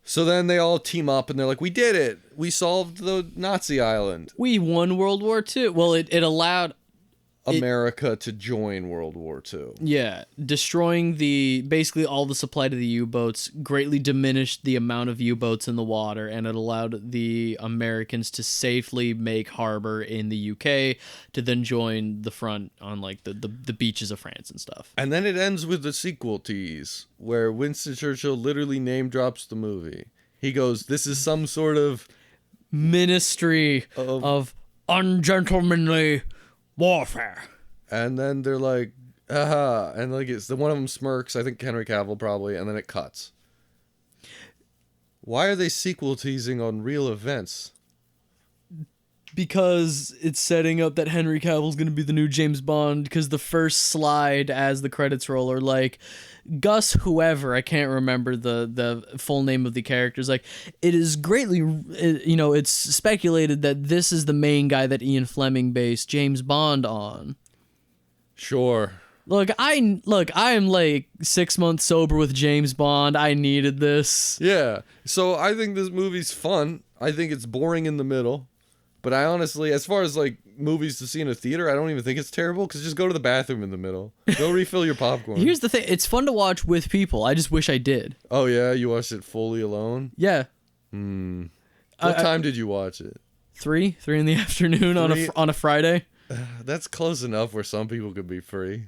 So then they all team up and they're like, we did it. We solved the Nazi island. We won World War II. Well, it allowed... America to join World War II. Yeah, destroying basically all the supply to the U-boats greatly diminished the amount of U-boats in the water, and it allowed the Americans to safely make harbor in the UK to then join the front on like the beaches of France and stuff. And then it ends with the sequel tease where Winston Churchill literally name drops the movie. He goes, "This is some sort of ministry of ungentlemanly warfare." And then they're like, aha. And like it's the one of them smirks, I think Henry Cavill probably, and then it cuts. Why are they sequel teasing on real events? Because it's setting up that Henry Cavill's going to be the new James Bond, because the first slide as the credits roll are like, Gus whoever, I can't remember the full name of the characters, like, it is greatly, it's speculated that this is the main guy that Ian Fleming based James Bond on. Sure. Look, I am like 6 months sober with James Bond. I needed this. Yeah. So I think this movie's fun. I think it's boring in the middle. But I honestly, as far as like movies to see in a theater, I don't even think it's terrible, because just go to the bathroom in the middle. Go refill your popcorn. Here's the thing. It's fun to watch with people. I just wish I did. Oh, yeah? You watched it fully alone? Yeah. What time did you watch it? 3 in the afternoon on a Friday. That's close enough where some people could be free.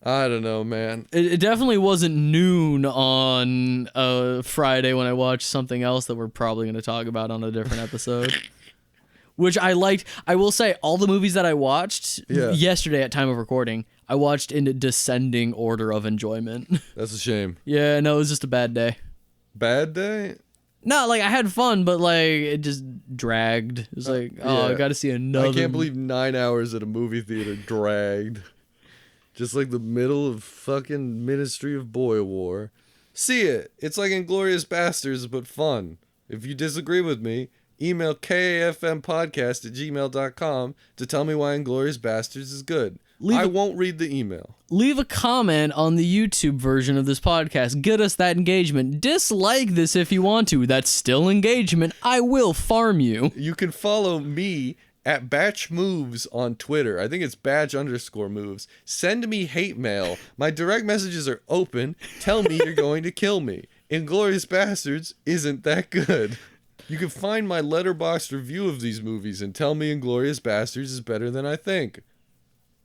I don't know, man. It definitely wasn't noon on a Friday when I watched something else that we're probably going to talk about on a different episode. Which I liked. I will say, all the movies that I watched yesterday at time of recording, I watched in descending order of enjoyment. That's a shame. Yeah, no, it was just a bad day. Bad day? No, like, I had fun, but, like, it just dragged. It was like, I got to see another. I can't believe 9 hours at a movie theater dragged. Just like the middle of fucking Ministry of Boy War. See it. It's like Inglourious Bastards, but fun. If you disagree with me, email kafmpodcast@gmail.com to tell me why Inglourious Bastards is good. I won't read the email. Leave a comment on the YouTube version of this podcast. Get us that engagement. Dislike this if you want to. That's still engagement. I will farm you. You can follow me at Batch Moves on Twitter. I think it's Batch_moves. Send me hate mail. My direct messages are open. Tell me you're going to kill me. Inglourious Bastards isn't that good. You can find my Letterboxd review of these movies and tell me Inglourious Bastards is better than I think.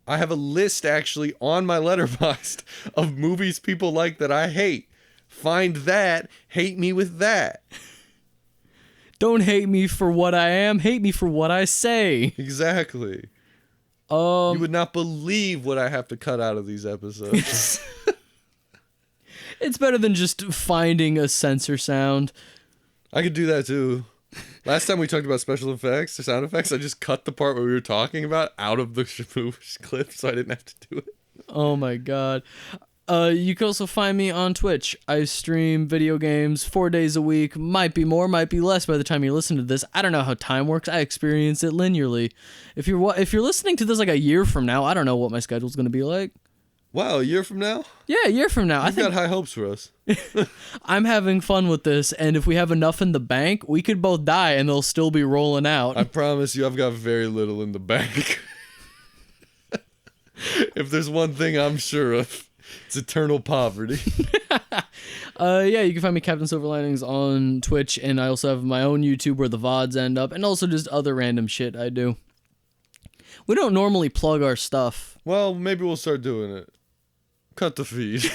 I have a list actually on my Letterboxd of movies people like that I hate. Find that, hate me with that. Don't hate me for what I am, hate me for what I say. Exactly. You would not believe what I have to cut out of these episodes. It's better than just finding a censor sound. I could do that too. Last time we talked about special effects or sound effects, I just cut the part where we were talking about out of the clip so I didn't have to do it. Oh my god. You can also find me on Twitch. I stream video games 4 days a week. Might be more, might be less by the time you listen to this. I don't know how time works. I experience it linearly. If you're listening to this like a year from now, I don't know what my schedule's going to be like. Wow, a year from now? Yeah, a year from now. You've got high hopes for us. I'm having fun with this, and if we have enough in the bank, we could both die and they'll still be rolling out. I promise you I've got very little in the bank. If there's one thing I'm sure of, it's eternal poverty. Yeah, you can find me Captain Silver Linings on Twitch, and I also have my own YouTube where the VODs end up, and also just other random shit I do. We don't normally plug our stuff. Well, maybe we'll start doing it. Cut the feed.